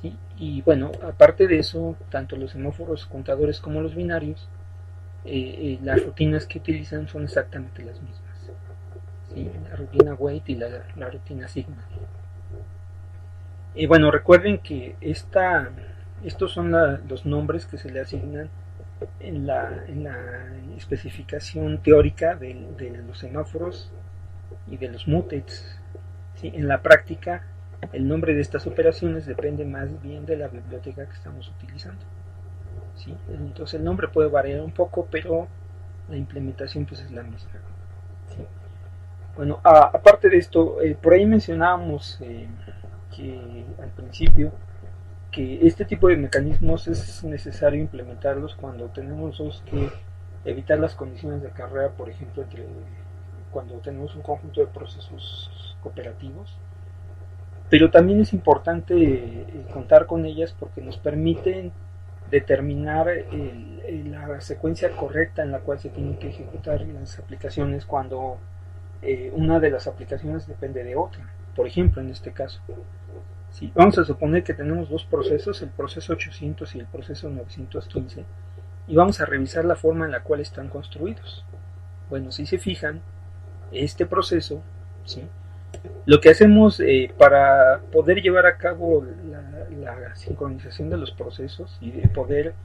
S1: ¿Sí? Y bueno, aparte de eso, tanto los semáforos contadores como los binarios, las rutinas que utilizan son exactamente las mismas. ¿Sí? La rutina wait y la rutina signal. Y bueno, recuerden que estos son los nombres que se le asignan en la especificación teórica de los semáforos y de los mutets. ¿Sí? En la práctica, el nombre de estas operaciones depende más bien de la biblioteca que estamos utilizando. ¿Sí? Entonces el nombre puede variar un poco, pero la implementación pues es la misma. ¿Sí? Bueno, aparte de esto, por ahí mencionábamos que al principio que este tipo de mecanismos es necesario implementarlos cuando tenemos que evitar las condiciones de carrera, por ejemplo, cuando tenemos un conjunto de procesos cooperativos, pero también es importante contar con ellas porque nos permiten determinar la secuencia correcta en la cual se tienen que ejecutar las aplicaciones cuando una de las aplicaciones depende de otra. Por ejemplo, en este caso, si vamos a suponer que tenemos dos procesos, el proceso 800 y el proceso 915, y vamos a revisar la forma en la cual están construidos. Bueno, si se fijan, este proceso, ¿sí?, lo que hacemos para poder llevar a cabo la sincronización de los procesos y de poder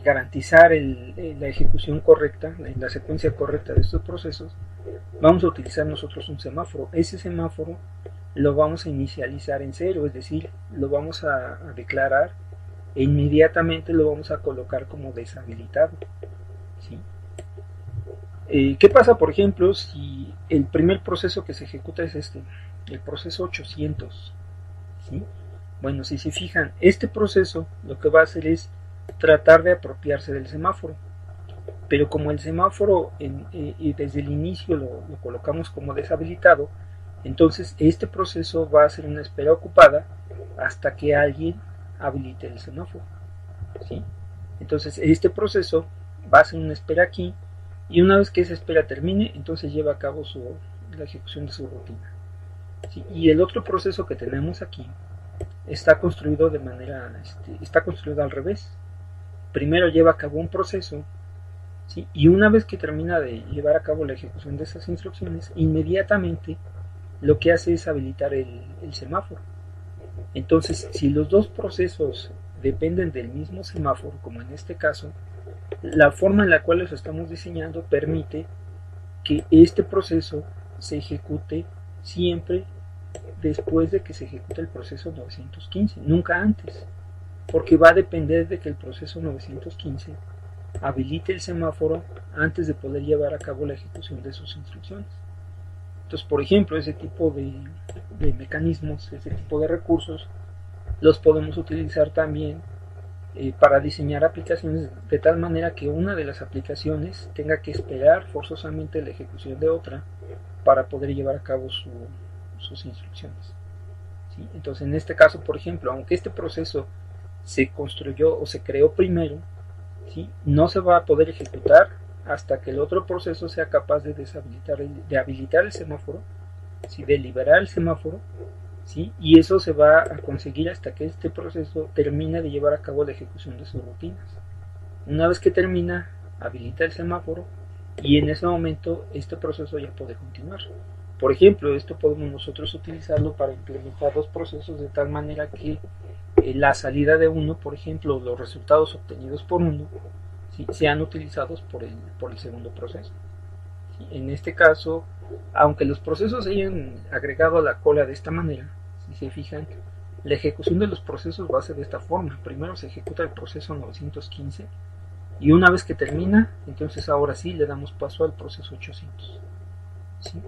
S1: garantizar la ejecución correcta, la secuencia correcta de estos procesos, vamos a utilizar nosotros un semáforo. Ese semáforo lo vamos a inicializar en cero, es decir, lo vamos a declarar e inmediatamente lo vamos a colocar como deshabilitado, ¿sí? ¿Qué pasa, por ejemplo, si el primer proceso que se ejecuta es el proceso 800? ¿Sí? Bueno, si se fijan, este proceso lo que va a hacer es tratar de apropiarse del semáforo, pero como el semáforo desde el inicio lo colocamos como deshabilitado, entonces este proceso va a ser una espera ocupada hasta que alguien habilite el semáforo, ¿sí? Entonces este proceso va a ser una espera aquí, y una vez que esa espera termine, entonces lleva a cabo la ejecución de su rutina, ¿sí? Y el otro proceso que tenemos aquí está construido está construido al revés. Primero lleva a cabo un proceso, ¿sí?, y una vez que termina de llevar a cabo la ejecución de esas instrucciones, inmediatamente lo que hace es habilitar el semáforo. Entonces, si los dos procesos dependen del mismo semáforo, como en este caso, la forma en la cual los estamos diseñando permite que este proceso se ejecute siempre después de que se ejecute el proceso 915, nunca antes, porque va a depender de que el proceso 915 habilite el semáforo antes de poder llevar a cabo la ejecución de sus instrucciones. Entonces, por ejemplo, ese tipo de mecanismos, ese tipo de recursos, los podemos utilizar también para diseñar aplicaciones de tal manera que una de las aplicaciones tenga que esperar forzosamente la ejecución de otra para poder llevar a cabo sus instrucciones, ¿sí? Entonces, en este caso, por ejemplo, aunque este proceso se construyó o se creó primero, ¿sí?, no se va a poder ejecutar hasta que el otro proceso sea capaz de habilitar el semáforo, ¿sí?, de liberar el semáforo, ¿sí?, y eso se va a conseguir hasta que este proceso termine de llevar a cabo la ejecución de sus rutinas. Una vez que termina, habilita el semáforo y en ese momento este proceso ya puede continuar. Por ejemplo, esto podemos nosotros utilizarlo para implementar dos procesos de tal manera que la salida de uno, por ejemplo, los resultados obtenidos por uno, ¿sí?, sean utilizados por el segundo proceso. ¿Sí? En este caso, aunque los procesos se hayan agregado a la cola de esta manera, si se fijan, la ejecución de los procesos va a ser de esta forma. Primero se ejecuta el proceso 915 y una vez que termina, entonces ahora sí le damos paso al proceso 800. ¿Sí?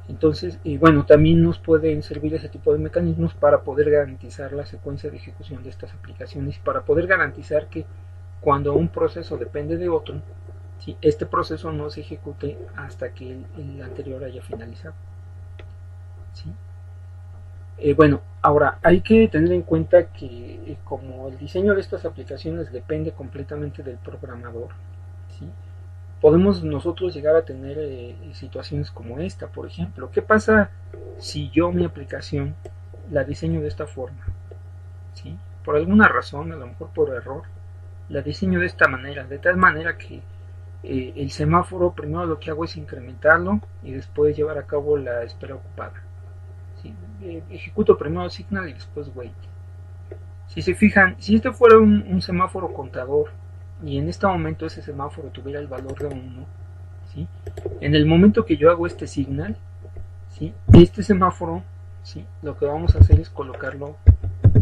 S1: Entonces, bueno, también nos pueden servir ese tipo de mecanismos para poder garantizar la secuencia de ejecución de estas aplicaciones, para poder garantizar que cuando un proceso depende de otro, ¿sí?, este proceso no se ejecute hasta que el anterior haya finalizado, ¿sí? Bueno, ahora hay que tener en cuenta que como el diseño de estas aplicaciones depende completamente del programador, ¿sí?, podemos nosotros llegar a tener situaciones como esta. Por ejemplo, ¿qué pasa si yo mi aplicación la diseño de esta forma? ¿Sí? Por alguna razón, a lo mejor por error, la diseño de esta manera, de tal manera que el semáforo primero lo que hago es incrementarlo y después llevar a cabo la espera ocupada. ¿Sí? Ejecuto primero signal y después wait. Si se fijan, si este fuera un semáforo contador y en este momento ese semáforo tuviera el valor de 1, ¿sí?, en el momento que yo hago este signal, ¿sí?, este semáforo, ¿sí?, lo que vamos a hacer es colocarlo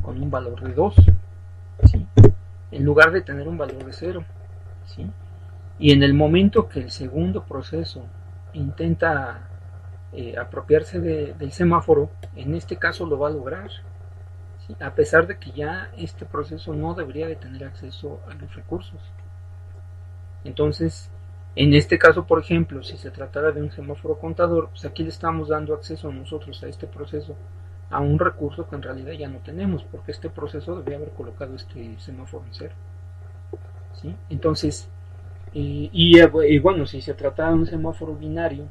S1: con un valor de 2, ¿sí?, en lugar de tener un valor de 0, ¿sí?, y en el momento que el segundo proceso intenta apropiarse del semáforo, en este caso lo va a lograr, ¿sí?, a pesar de que ya este proceso no debería de tener acceso a los recursos. Entonces, En este caso, por ejemplo, si se tratara de un semáforo contador, pues aquí le estamos dando acceso a nosotros a este proceso, a un recurso que en realidad ya no tenemos, porque este proceso debía haber colocado este semáforo en cero. ¿Sí? Entonces, y bueno, si se tratara de un semáforo binario,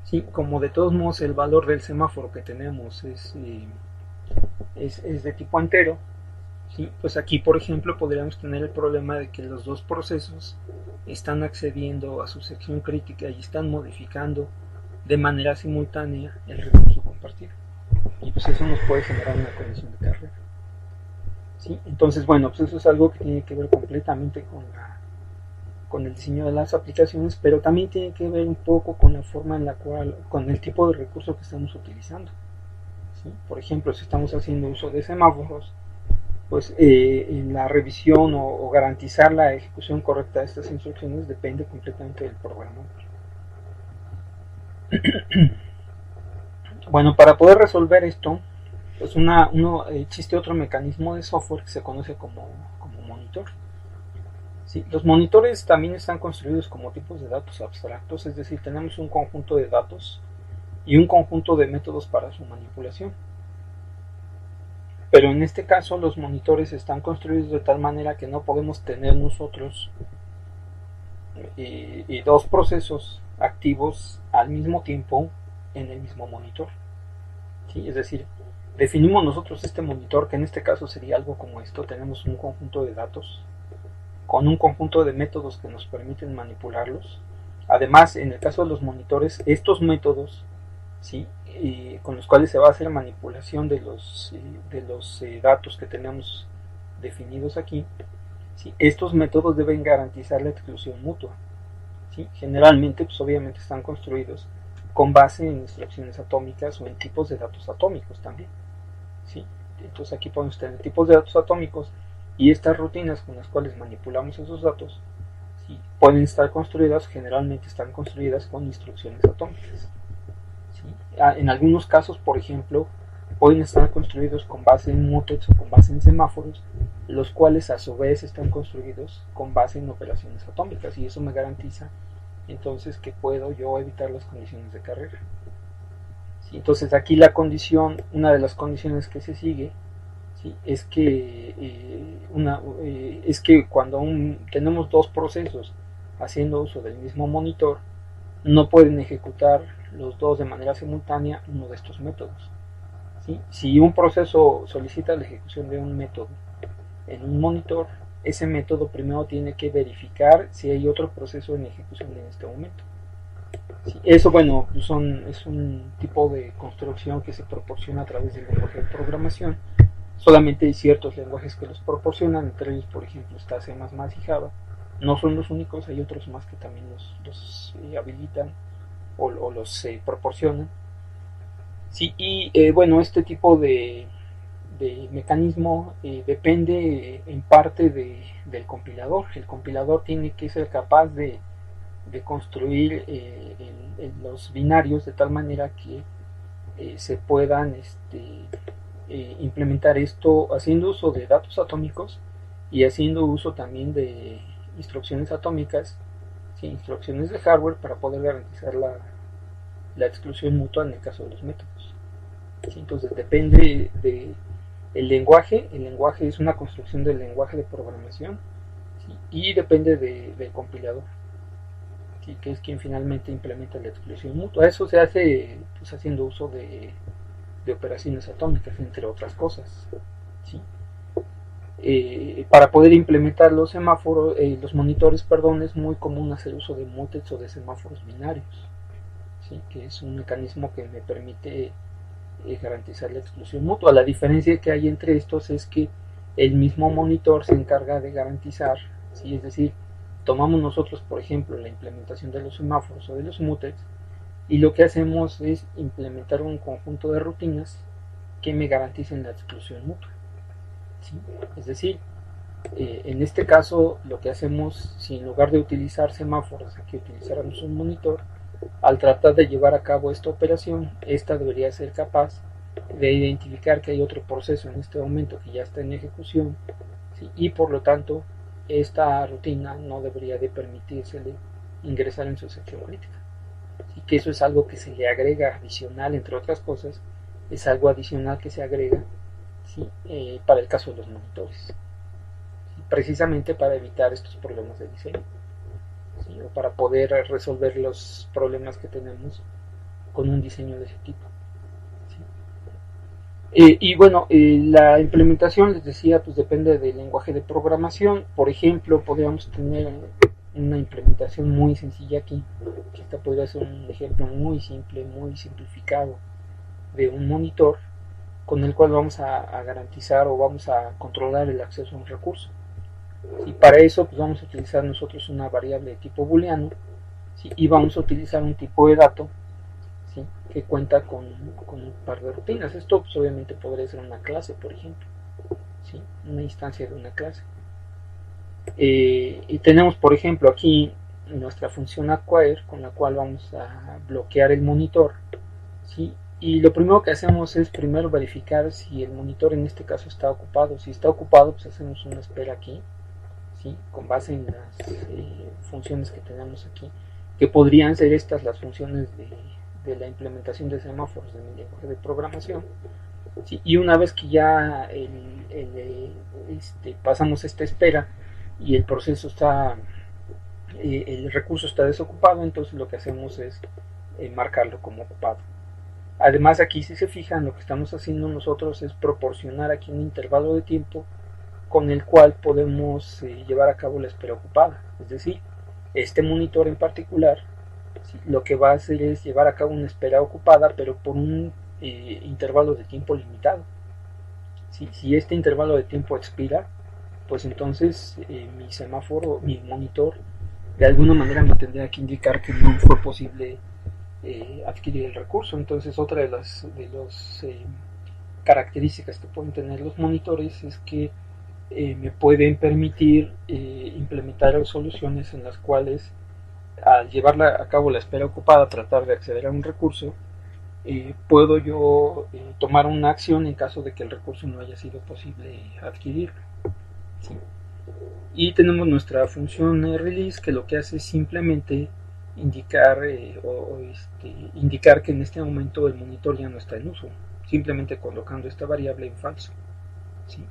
S1: ¿sí? Como de todos modos el valor del semáforo que tenemos es de tipo entero, ¿sí? Pues aquí, por ejemplo, podríamos tener el problema de que los dos procesos están accediendo a su sección crítica y están modificando de manera simultánea el recurso compartido. Y pues eso nos puede generar una colisión de carrera. ¿Sí? Entonces, bueno, pues eso es algo que tiene que ver completamente con el diseño de las aplicaciones, pero también tiene que ver un poco con la forma en la cual, con el tipo de recurso que estamos utilizando. ¿Sí? Por ejemplo, si estamos haciendo uso de semáforos, pues en la revisión o garantizar la ejecución correcta de estas instrucciones depende completamente del programador. Bueno, para poder resolver esto, pues existe otro mecanismo de software que se conoce como monitor. ¿Sí? Los monitores también están construidos como tipos de datos abstractos, es decir, tenemos un conjunto de datos y un conjunto de métodos para su manipulación. Pero en este caso los monitores están construidos de tal manera que no podemos tener nosotros y dos procesos activos al mismo tiempo en el mismo monitor. ¿Sí? Es decir, definimos nosotros este monitor, que en este caso sería algo como esto. Tenemos un conjunto de datos con un conjunto de métodos que nos permiten manipularlos. Además, en el caso de los monitores, estos métodos, ¿sí? Con los cuales se va a hacer manipulación de los datos que tenemos definidos aquí, ¿sí? Estos métodos deben garantizar la exclusión mutua. ¿Sí? Generalmente, pues obviamente están construidos con base en instrucciones atómicas o en tipos de datos atómicos también. ¿Sí? Entonces aquí podemos tener tipos de datos atómicos y estas rutinas con las cuales manipulamos esos datos, ¿sí? Pueden estar construidas, generalmente están construidas con instrucciones atómicas. ¿Sí? En algunos casos, por ejemplo, pueden estar construidos con base en mutex o con base en semáforos, los cuales a su vez están construidos con base en operaciones atómicas, y eso me garantiza entonces que puedo yo evitar las condiciones de carrera. ¿Sí? Entonces aquí una de las condiciones que se sigue, ¿sí? Es que cuando tenemos dos procesos haciendo uso del mismo monitor, no pueden ejecutar los dos de manera simultánea uno de estos métodos. ¿Sí? Si un proceso solicita la ejecución de un método en un monitor, ese método primero tiene que verificar si hay otro proceso en ejecución en este momento. Sí, eso, bueno, es un tipo de construcción que se proporciona a través del lenguaje de programación. Solamente hay ciertos lenguajes que los proporcionan, entre ellos, por ejemplo, está C++ y Java. No son los únicos, hay otros más que también los habilitan o los proporcionan. Sí, y bueno, este tipo de mecanismo depende en parte del compilador. El compilador tiene que ser capaz de construir los binarios de tal manera que se puedan implementar esto haciendo uso de datos atómicos y haciendo uso también de instrucciones atómicas, ¿sí? Instrucciones de hardware para poder garantizar la exclusión mutua en el caso de los métodos. ¿Sí? Entonces depende de el lenguaje es una construcción del lenguaje de programación, ¿sí? Y depende del compilador, ¿sí? Que es quien finalmente implementa la exclusión mutua. Eso se hace pues, haciendo uso de operaciones atómicas, entre otras cosas. ¿Sí? Para poder implementar los semáforos, los monitores, perdón, es muy común hacer uso de mutex o de semáforos binarios, ¿sí? Que es un mecanismo que me permite garantizar la exclusión mutua. La diferencia que hay entre estos es que el mismo monitor se encarga de garantizar, ¿sí? Es decir, tomamos nosotros, por ejemplo, la implementación de los semáforos o de los mutex y lo que hacemos es implementar un conjunto de rutinas que me garanticen la exclusión mutua. ¿Sí? Es decir, en este caso lo que hacemos, si en lugar de utilizar semáforos aquí utilizáramos un monitor, al tratar de llevar a cabo esta operación, esta debería ser capaz de identificar que hay otro proceso en este momento que ya está en ejecución, ¿sí? Y por lo tanto esta rutina no debería de permitírsele ingresar en su sección crítica. Así que eso es algo que se le agrega adicional, entre otras cosas, es algo adicional que se agrega, ¿sí? Para el caso de los monitores, ¿sí? Precisamente para evitar estos problemas de diseño, ¿sí? O para poder resolver los problemas que tenemos con un diseño de ese tipo. ¿Sí? Y bueno, la implementación, les decía, pues depende del lenguaje de programación. Por ejemplo, podríamos tener una implementación muy sencilla aquí. Esta podría ser un ejemplo muy simple, muy simplificado de un monitor con el cual vamos a garantizar o vamos a controlar el acceso a un recurso. Y para eso pues vamos a utilizar nosotros una variable de tipo booleano, ¿sí? Y vamos a utilizar un tipo de dato, ¿sí? Que cuenta con un par de rutinas. Esto pues, obviamente podría ser una clase, por ejemplo, ¿sí? Una instancia de una clase. Y tenemos, por ejemplo, aquí nuestra función acquire, con la cual vamos a bloquear el monitor, ¿sí? Y lo primero que hacemos es primero verificar si el monitor en este caso está ocupado. Si está ocupado, pues hacemos una espera aquí, ¿sí? Con base en las funciones que tenemos aquí, que podrían ser estas las funciones de la implementación de semáforos de mi lenguaje de programación, ¿sí? Y una vez que ya pasamos esta espera y el proceso está, el recurso está desocupado, entonces lo que hacemos es marcarlo como ocupado. Además, aquí si se fijan, lo que estamos haciendo nosotros es proporcionar aquí un intervalo de tiempo con el cual podemos llevar a cabo la espera ocupada. Es decir, este monitor en particular, ¿sí? Lo que va a hacer es llevar a cabo una espera ocupada, pero por un intervalo de tiempo limitado. ¿Sí? Si este intervalo de tiempo expira, pues entonces mi semáforo, mi monitor, de alguna manera me tendría que indicar que no fue posible adquirir el recurso. Entonces otra de las características que pueden tener los monitores es que me pueden permitir implementar soluciones en las cuales al llevar a cabo la espera ocupada, tratar de acceder a un recurso, puedo yo tomar una acción en caso de que el recurso no haya sido posible adquirir. ¿Sí? Y tenemos nuestra función release, que lo que hace es simplemente indicar indicar que en este momento el monitor ya no está en uso, simplemente colocando esta variable en falso. ¿Sí?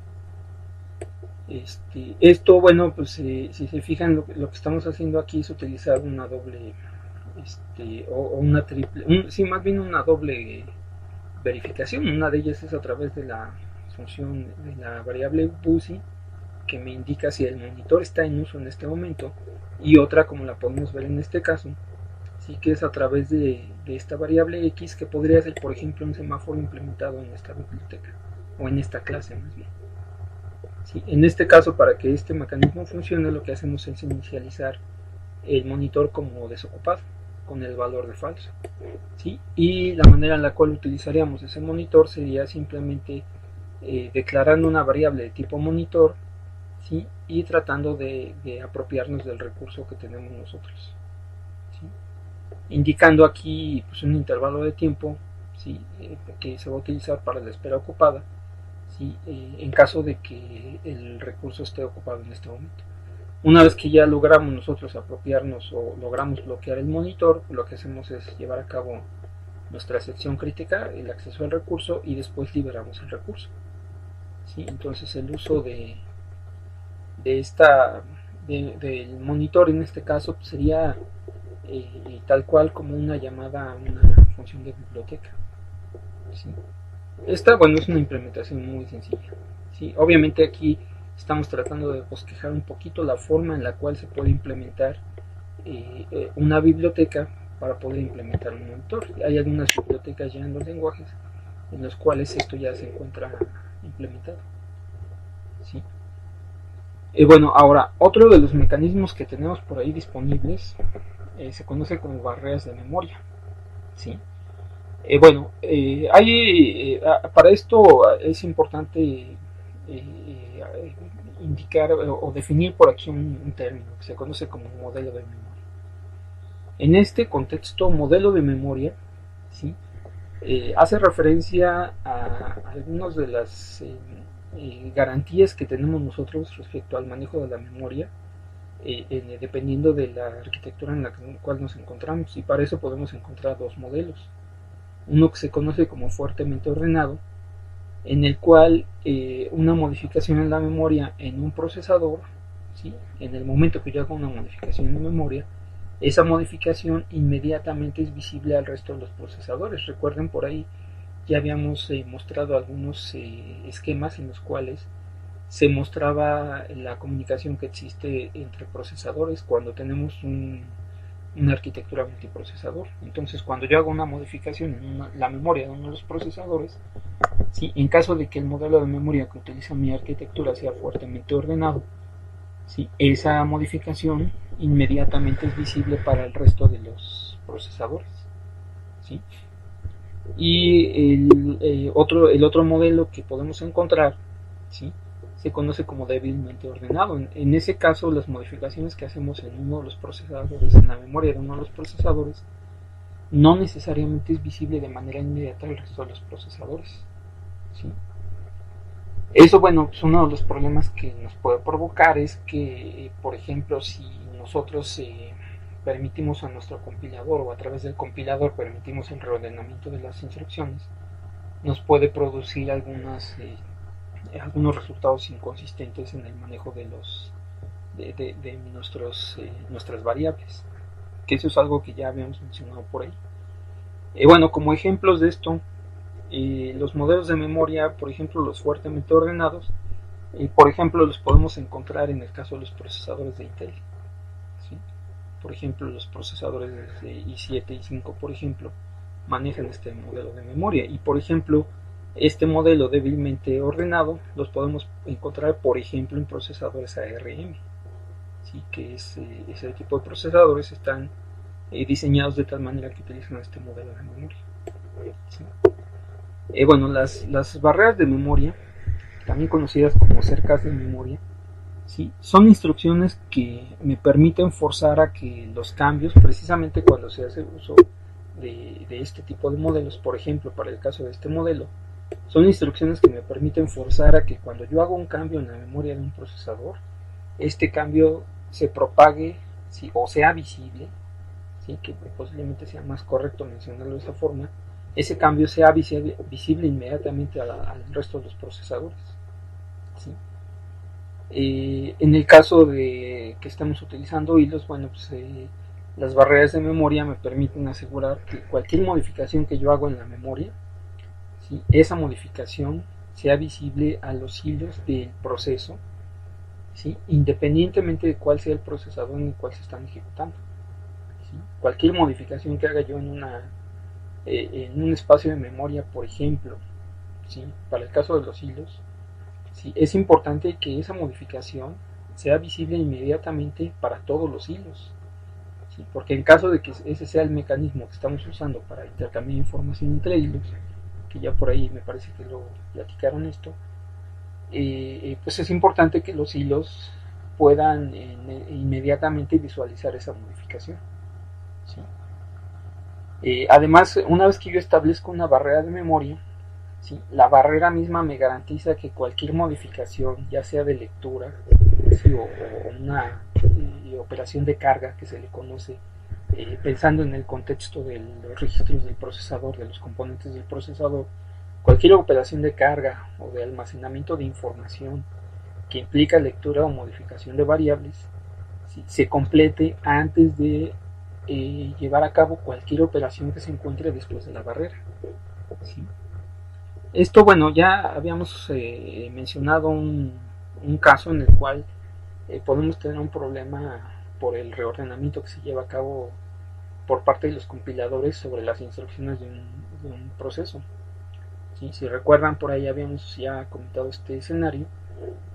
S1: Esto, bueno, pues si se fijan, lo que estamos haciendo aquí es utilizar una doble o una triple, sí, más bien una doble verificación. Una de ellas es a través de la función de la variable busy, que me indica si el monitor está en uso en este momento, y otra, como la podemos ver en este caso, sí, que es a través de esta variable x, que podría ser, por ejemplo, un semáforo implementado en esta biblioteca o en esta clase más bien. ¿Sí? En este caso, para que este mecanismo funcione, lo que hacemos es inicializar el monitor como desocupado con el valor de falso. ¿Sí? Y la manera en la cual utilizaríamos ese monitor sería simplemente declarando una variable de tipo monitor, ¿sí? Y tratando de apropiarnos del recurso que tenemos nosotros, ¿sí? Indicando aquí pues, un intervalo de tiempo, ¿sí? Que se va a utilizar para la espera ocupada, ¿sí? En caso de que el recurso esté ocupado en este momento. Una vez que ya logramos nosotros apropiarnos o logramos bloquear el monitor, lo que hacemos es llevar a cabo nuestra sección crítica, el acceso al recurso, y después liberamos el recurso. ¿Sí? Entonces el uso del monitor en este caso pues sería tal cual como una llamada a una función de biblioteca. ¿Sí? Esta, bueno, es una implementación muy sencilla. ¿Sí? Obviamente aquí estamos tratando de bosquejar un poquito la forma en la cual se puede implementar una biblioteca para poder implementar un monitor. Hay algunas bibliotecas ya en los lenguajes en los cuales esto ya se encuentra implementado. ¿Sí? Bueno, ahora, otro de los mecanismos que tenemos por ahí disponibles se conoce como barreras de memoria. ¿Sí? Bueno, para esto es importante indicar o definir por aquí un término que se conoce como modelo de memoria. En este contexto, modelo de memoria, ¿sí? Hace referencia a algunas de las garantías que tenemos nosotros respecto al manejo de la memoria, dependiendo de la arquitectura en la cual nos encontramos, y para eso podemos encontrar dos modelos. Uno que se conoce como fuertemente ordenado, en el cual una modificación en la memoria en un procesador, ¿sí? En el momento que yo hago una modificación en memoria, esa modificación inmediatamente es visible al resto de los procesadores. Recuerden, por ahí ya habíamos mostrado algunos esquemas en los cuales se mostraba la comunicación que existe entre procesadores cuando tenemos una arquitectura multiprocesador. Entonces, cuando yo hago una modificación en la memoria de uno de los procesadores, ¿sí? En caso de que el modelo de memoria que utiliza mi arquitectura sea fuertemente ordenado, ¿sí? Esa modificación inmediatamente es visible para el resto de los procesadores, ¿sí? Y el otro modelo que podemos encontrar, ¿sí? Se conoce como débilmente ordenado. En ese caso, las modificaciones que hacemos en uno de los procesadores, en la memoria de uno de los procesadores, no necesariamente es visible de manera inmediata al resto de los procesadores, ¿sí? Eso, bueno, pues uno de los problemas que nos puede provocar es que, por ejemplo, si nosotros permitimos a nuestro compilador o a través del compilador permitimos el reordenamiento de las instrucciones, nos puede producir algunos resultados inconsistentes en el manejo de nuestras variables, que eso es algo que ya habíamos mencionado por ahí. Bueno, como ejemplos de esto, los modelos de memoria, por ejemplo, los fuertemente ordenados, por ejemplo, los podemos encontrar en el caso de los procesadores de Intel, ¿sí? Por ejemplo, los procesadores de i7 y i5, por ejemplo, manejan este modelo de memoria, y por ejemplo, este modelo débilmente ordenado los podemos encontrar, por ejemplo, en procesadores ARM, ¿sí? Que ese tipo de procesadores están diseñados de tal manera que utilizan este modelo de memoria, ¿sí? Bueno, las barreras de memoria, también conocidas como cercas de memoria, ¿sí? Son instrucciones que me permiten forzar a que los cambios, precisamente cuando se hace uso de este tipo de modelos, por ejemplo, para el caso de este modelo, son instrucciones que me permiten forzar a que cuando yo hago un cambio en la memoria de un procesador, este cambio se propague, ¿sí? O sea visible, ¿sí? Que posiblemente sea más correcto mencionarlo de esa forma, ese cambio sea visible inmediatamente al resto de los procesadores, ¿sí? En el caso de que estemos utilizando hilos, bueno, pues las barreras de memoria me permiten asegurar que cualquier modificación que yo hago en la memoria, ¿sí? Esa modificación sea visible a los hilos del proceso, ¿sí? Independientemente de cuál sea el procesador en el cual se están ejecutando, ¿sí? Cualquier modificación que haga yo en un espacio de memoria, por ejemplo, ¿sí? Para el caso de los hilos, ¿sí? Es importante que esa modificación sea visible inmediatamente para todos los hilos, ¿sí? Porque en caso de que ese sea el mecanismo que estamos usando para intercambiar información entre hilos, que ya por ahí me parece que lo platicaron esto, pues es importante que los hilos puedan inmediatamente visualizar esa modificación, ¿sí? Además, una vez que yo establezco una barrera de memoria, ¿sí? La barrera misma me garantiza que cualquier modificación, ya sea de lectura, ¿sí? o una operación de carga que se le conoce, pensando en el contexto de los registros del procesador, de los componentes del procesador, cualquier operación de carga o de almacenamiento de información que implica lectura o modificación de variables, ¿sí? Se complete antes de llevar a cabo cualquier operación que se encuentre después de la barrera, ¿sí? Esto, bueno, ya habíamos mencionado un caso en el cual podemos tener un problema por el reordenamiento que se lleva a cabo por parte de los compiladores sobre las instrucciones de un proceso, ¿sí? Si recuerdan, por ahí habíamos ya comentado este escenario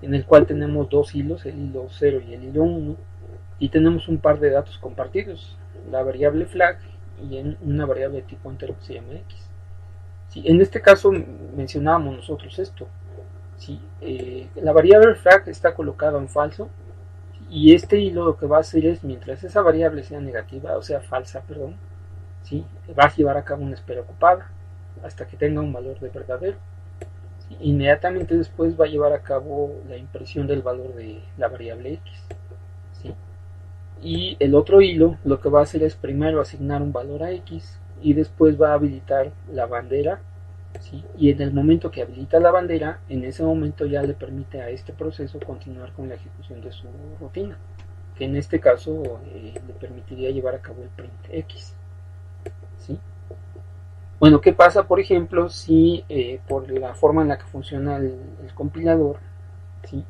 S1: en el cual tenemos dos hilos, el hilo 0 y el hilo 1, y tenemos un par de datos compartidos, la variable flag y una variable de tipo entero que se llama x. ¿Sí? En este caso mencionábamos nosotros esto, ¿sí? La variable flag está colocada en falso, y este hilo lo que va a hacer es, mientras esa variable sea negativa, o sea falsa, perdón, ¿sí? Va a llevar a cabo una espera ocupada hasta que tenga un valor de verdadero, ¿sí? Inmediatamente después va a llevar a cabo la impresión del valor de la variable x, ¿sí? Y el otro hilo lo que va a hacer es primero asignar un valor a x y después va a habilitar la bandera, ¿sí? Y en el momento que habilita la bandera, en ese momento ya le permite a este proceso continuar con la ejecución de su rutina, que en este caso le permitiría llevar a cabo el print x, ¿sí? Bueno, ¿qué pasa, por ejemplo, si por la forma en la que funciona el compilador, ¿sí?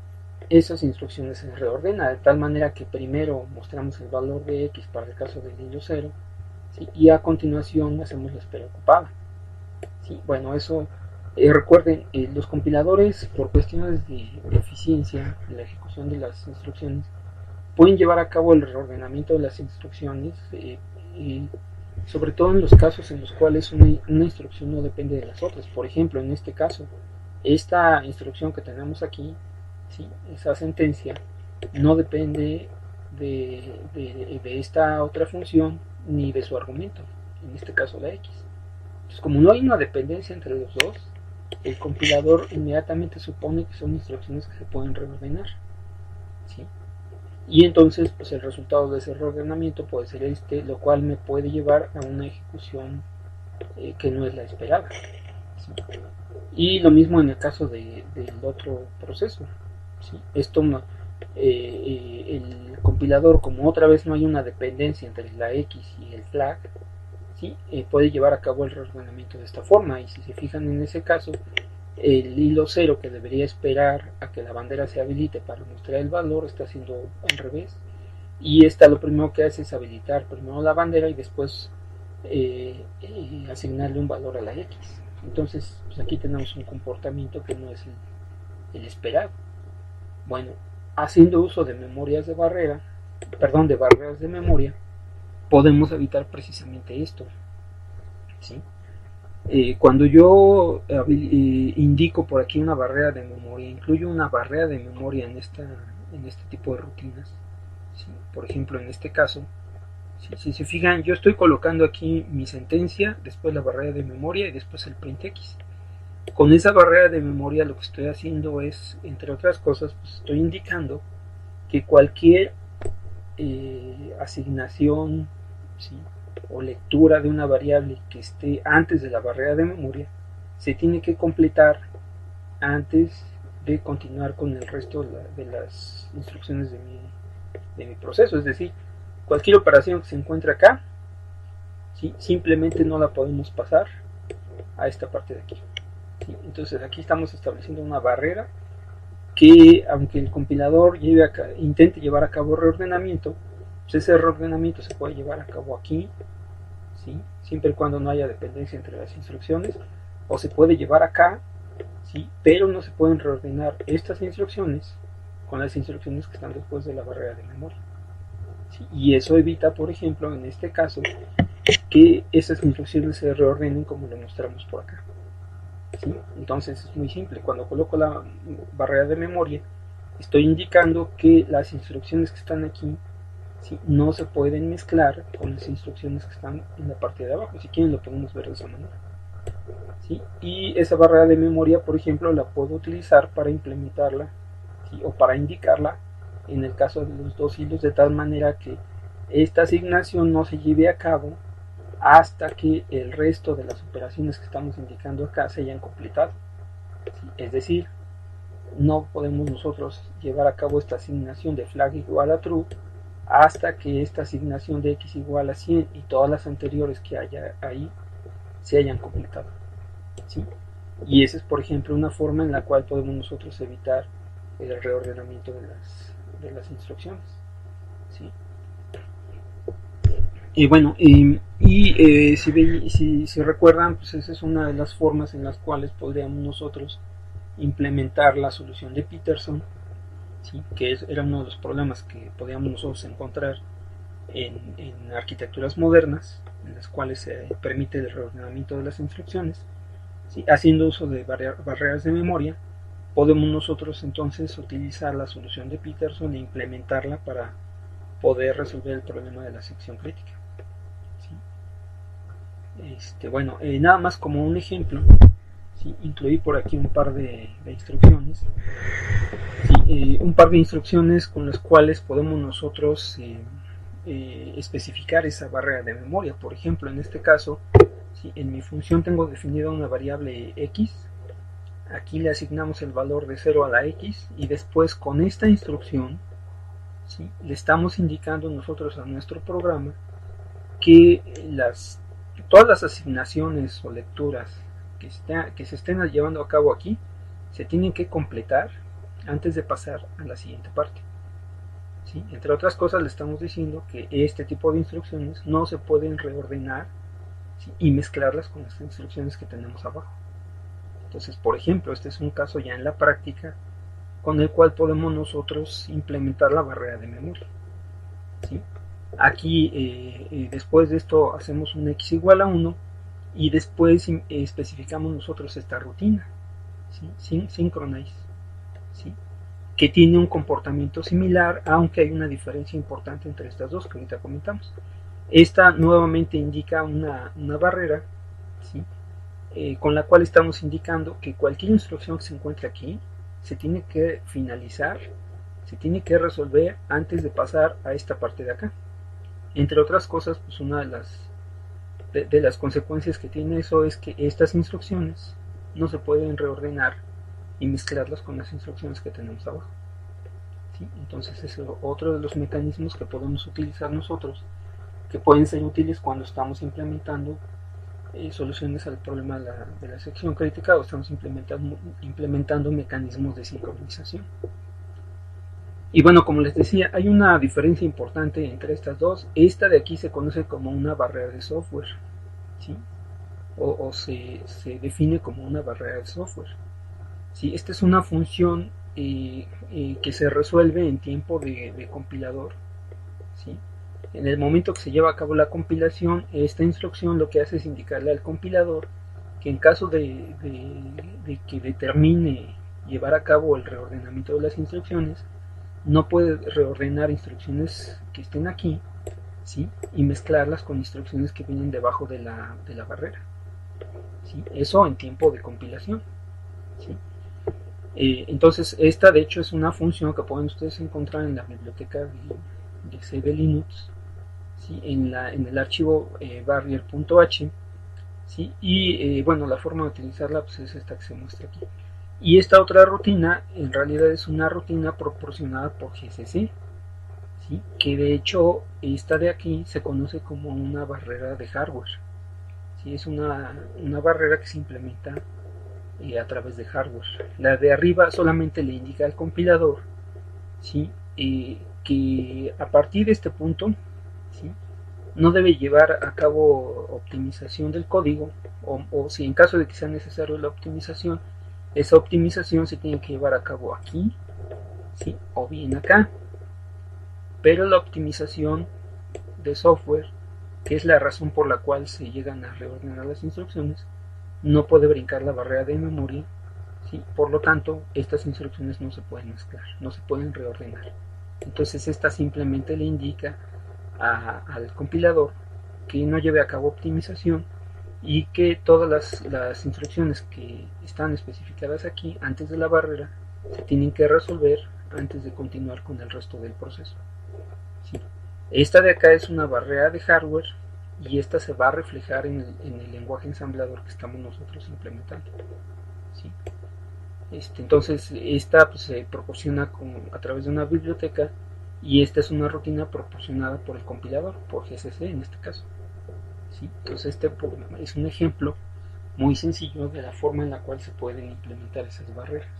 S1: Esas instrucciones se reordenan de tal manera que primero mostramos el valor de x para el caso del hilo 0, ¿sí? Y a continuación hacemos la espera ocupada, ¿sí? Bueno, eso, recuerden, los compiladores por cuestiones de eficiencia en la ejecución de las instrucciones pueden llevar a cabo el reordenamiento de las instrucciones, sobre todo en los casos en los cuales una instrucción no depende de las otras. Por ejemplo, en este caso, esta instrucción que tenemos aquí, ¿sí? Esa sentencia no depende de esta otra función ni de su argumento, en este caso la x. Entonces, como no hay una dependencia entre los dos, el compilador inmediatamente supone que son instrucciones que se pueden reordenar, ¿sí? Y entonces pues el resultado de ese reordenamiento puede ser este, lo cual me puede llevar a una ejecución que no es la esperada, ¿sí? Y lo mismo en el caso del otro proceso, ¿sí? Esto el compilador, como otra vez no hay una dependencia entre la x y el flag, ¿sí? Puede llevar a cabo el reordenamiento de esta forma. Y si se fijan en ese caso, el hilo 0 que debería esperar a que la bandera se habilite para mostrar el valor está haciendo al revés, y esta lo primero que hace es habilitar primero la bandera y después asignarle un valor a la x. Entonces pues aquí tenemos un comportamiento que no es el esperado. Bueno, haciendo uso de memorias de barrera, perdón, de barreras de memoria, podemos evitar precisamente esto, ¿sí? Cuando yo indico por aquí una barrera de memoria, incluyo una barrera de memoria en este tipo de rutinas, ¿sí? Por ejemplo, en este caso, si se fijan, yo estoy colocando aquí mi sentencia, después la barrera de memoria y después el print x. Con esa barrera de memoria lo que estoy haciendo es, entre otras cosas, pues estoy indicando que cualquier asignación, ¿sí? O lectura de una variable que esté antes de la barrera de memoria se tiene que completar antes de continuar con el resto de las instrucciones de mi proceso. Es decir, cualquier operación que se encuentre acá, ¿sí? Simplemente no la podemos pasar a esta parte de aquí, ¿sí? Entonces aquí estamos estableciendo una barrera que, aunque el compilador intente llevar a cabo reordenamiento, pues ese reordenamiento se puede llevar a cabo aquí, ¿sí? Siempre y cuando no haya dependencia entre las instrucciones, o se puede llevar acá, ¿sí? Pero no se pueden reordenar estas instrucciones con las instrucciones que están después de la barrera de memoria, ¿sí? Y eso evita, por ejemplo, en este caso, que esas instrucciones se reordenen como lo mostramos por acá, ¿sí? Entonces es muy simple. Cuando coloco la barrera de memoria, estoy indicando que las instrucciones que están aquí, ¿sí? No se pueden mezclar con las instrucciones que están en la parte de abajo. Si quieren lo podemos ver de esa manera, ¿sí? Y esa barrera de memoria, por ejemplo, la puedo utilizar para implementarla, ¿sí? O para indicarla en el caso de los dos hilos, de tal manera que esta asignación no se lleve a cabo hasta que el resto de las operaciones que estamos indicando acá se hayan completado, ¿sí? Es decir, no podemos nosotros llevar a cabo esta asignación de flag igual a true hasta que esta asignación de x igual a 100 y todas las anteriores que haya ahí se hayan completado, ¿sí? Y esa es, por ejemplo, una forma en la cual podemos nosotros evitar el reordenamiento de las instrucciones, ¿sí? Y bueno, si recuerdan, pues esa es una de las formas en las cuales podríamos nosotros implementar la solución de Peterson, ¿sí? Que era uno de los problemas que podíamos nosotros encontrar en arquitecturas modernas, en las cuales se permite el reordenamiento de las instrucciones, ¿sí? Haciendo uso de barreras de memoria, podemos nosotros entonces utilizar la solución de Peterson e implementarla para poder resolver el problema de la sección crítica, ¿sí? Bueno, nada más como un ejemplo, ¿sí? Incluí por aquí un par de instrucciones, ¿sí? Un par de instrucciones con las cuales podemos nosotros especificar esa barrera de memoria. Por ejemplo, en este caso, ¿sí? En mi función tengo definida una variable x. Aquí le asignamos el valor de 0 a la x y después con esta instrucción, ¿sí? Le estamos indicando nosotros a nuestro programa que todas las asignaciones o lecturas que se estén llevando a cabo aquí se tienen que completar antes de pasar a la siguiente parte. ¿Sí? Entre otras cosas le estamos diciendo que este tipo de instrucciones no se pueden reordenar, ¿sí? Y mezclarlas con las instrucciones que tenemos abajo. Entonces, por ejemplo, este es un caso ya en la práctica con el cual podemos nosotros implementar la barrera de memoria, ¿sí? Aquí después de esto hacemos un x igual a 1 y después especificamos nosotros esta rutina, ¿sí? Synchronize, ¿sí? Que tiene un comportamiento similar, aunque hay una diferencia importante entre estas dos que ahorita comentamos. Esta nuevamente indica una barrera, ¿sí? Con la cual estamos indicando que cualquier instrucción que se encuentre aquí se tiene que finalizar, se tiene que resolver antes de pasar a esta parte de acá. Entre otras cosas, pues una de las consecuencias que tiene eso es que estas instrucciones no se pueden reordenar y mezclarlas con las instrucciones que tenemos abajo, ¿sí? Entonces es otro de los mecanismos que podemos utilizar nosotros, que pueden ser útiles cuando estamos implementando soluciones al problema de la sección crítica o estamos implementando mecanismos de sincronización. Y bueno, como les decía, hay una diferencia importante entre estas dos. Esta de aquí se conoce como una barrera de software, ¿sí? O se define como una barrera de software, ¿sí? Esta es una función que se resuelve en tiempo de compilador, ¿sí? En el momento que se lleva a cabo la compilación, esta instrucción lo que hace es indicarle al compilador que en caso de que determine llevar a cabo el reordenamiento de las instrucciones, no puede reordenar instrucciones que estén aquí, ¿sí? Y mezclarlas con instrucciones que vienen debajo de la barrera, ¿sí? Eso en tiempo de compilación, ¿sí? Entonces esta de hecho es una función que pueden ustedes encontrar en la biblioteca de C de Linux, ¿sí? En el archivo barrier.h, ¿sí? Y bueno, la forma de utilizarla pues es esta que se muestra aquí. Y esta otra rutina en realidad es una rutina proporcionada por GCC, ¿sí? Que de hecho esta de aquí se conoce como una barrera de hardware, ¿sí? Es una barrera que se implementa a través de hardware. La de arriba solamente le indica al compilador, ¿sí? Que a partir de este punto, ¿sí? No debe llevar a cabo optimización del código, o si en caso de que sea necesario la optimización, esa optimización se tiene que llevar a cabo aquí, ¿sí? O bien acá. Pero la optimización de software, que es la razón por la cual se llegan a reordenar las instrucciones, no puede brincar la barrera de memoria, ¿sí? Por lo tanto, estas instrucciones no se pueden mezclar, no se pueden reordenar. Entonces esta simplemente le indica al compilador que no lleve a cabo optimización y que todas las instrucciones que están especificadas aquí antes de la barrera se tienen que resolver antes de continuar con el resto del proceso, ¿sí? Esta de acá es una barrera de hardware y esta se va a reflejar en el lenguaje ensamblador que estamos nosotros implementando, ¿sí? Entonces esta pues, se proporciona a través de una biblioteca y esta es una rutina proporcionada por el compilador, por GCC en este caso, ¿sí? Entonces este es un ejemplo muy sencillo de la forma en la cual se pueden implementar esas barreras.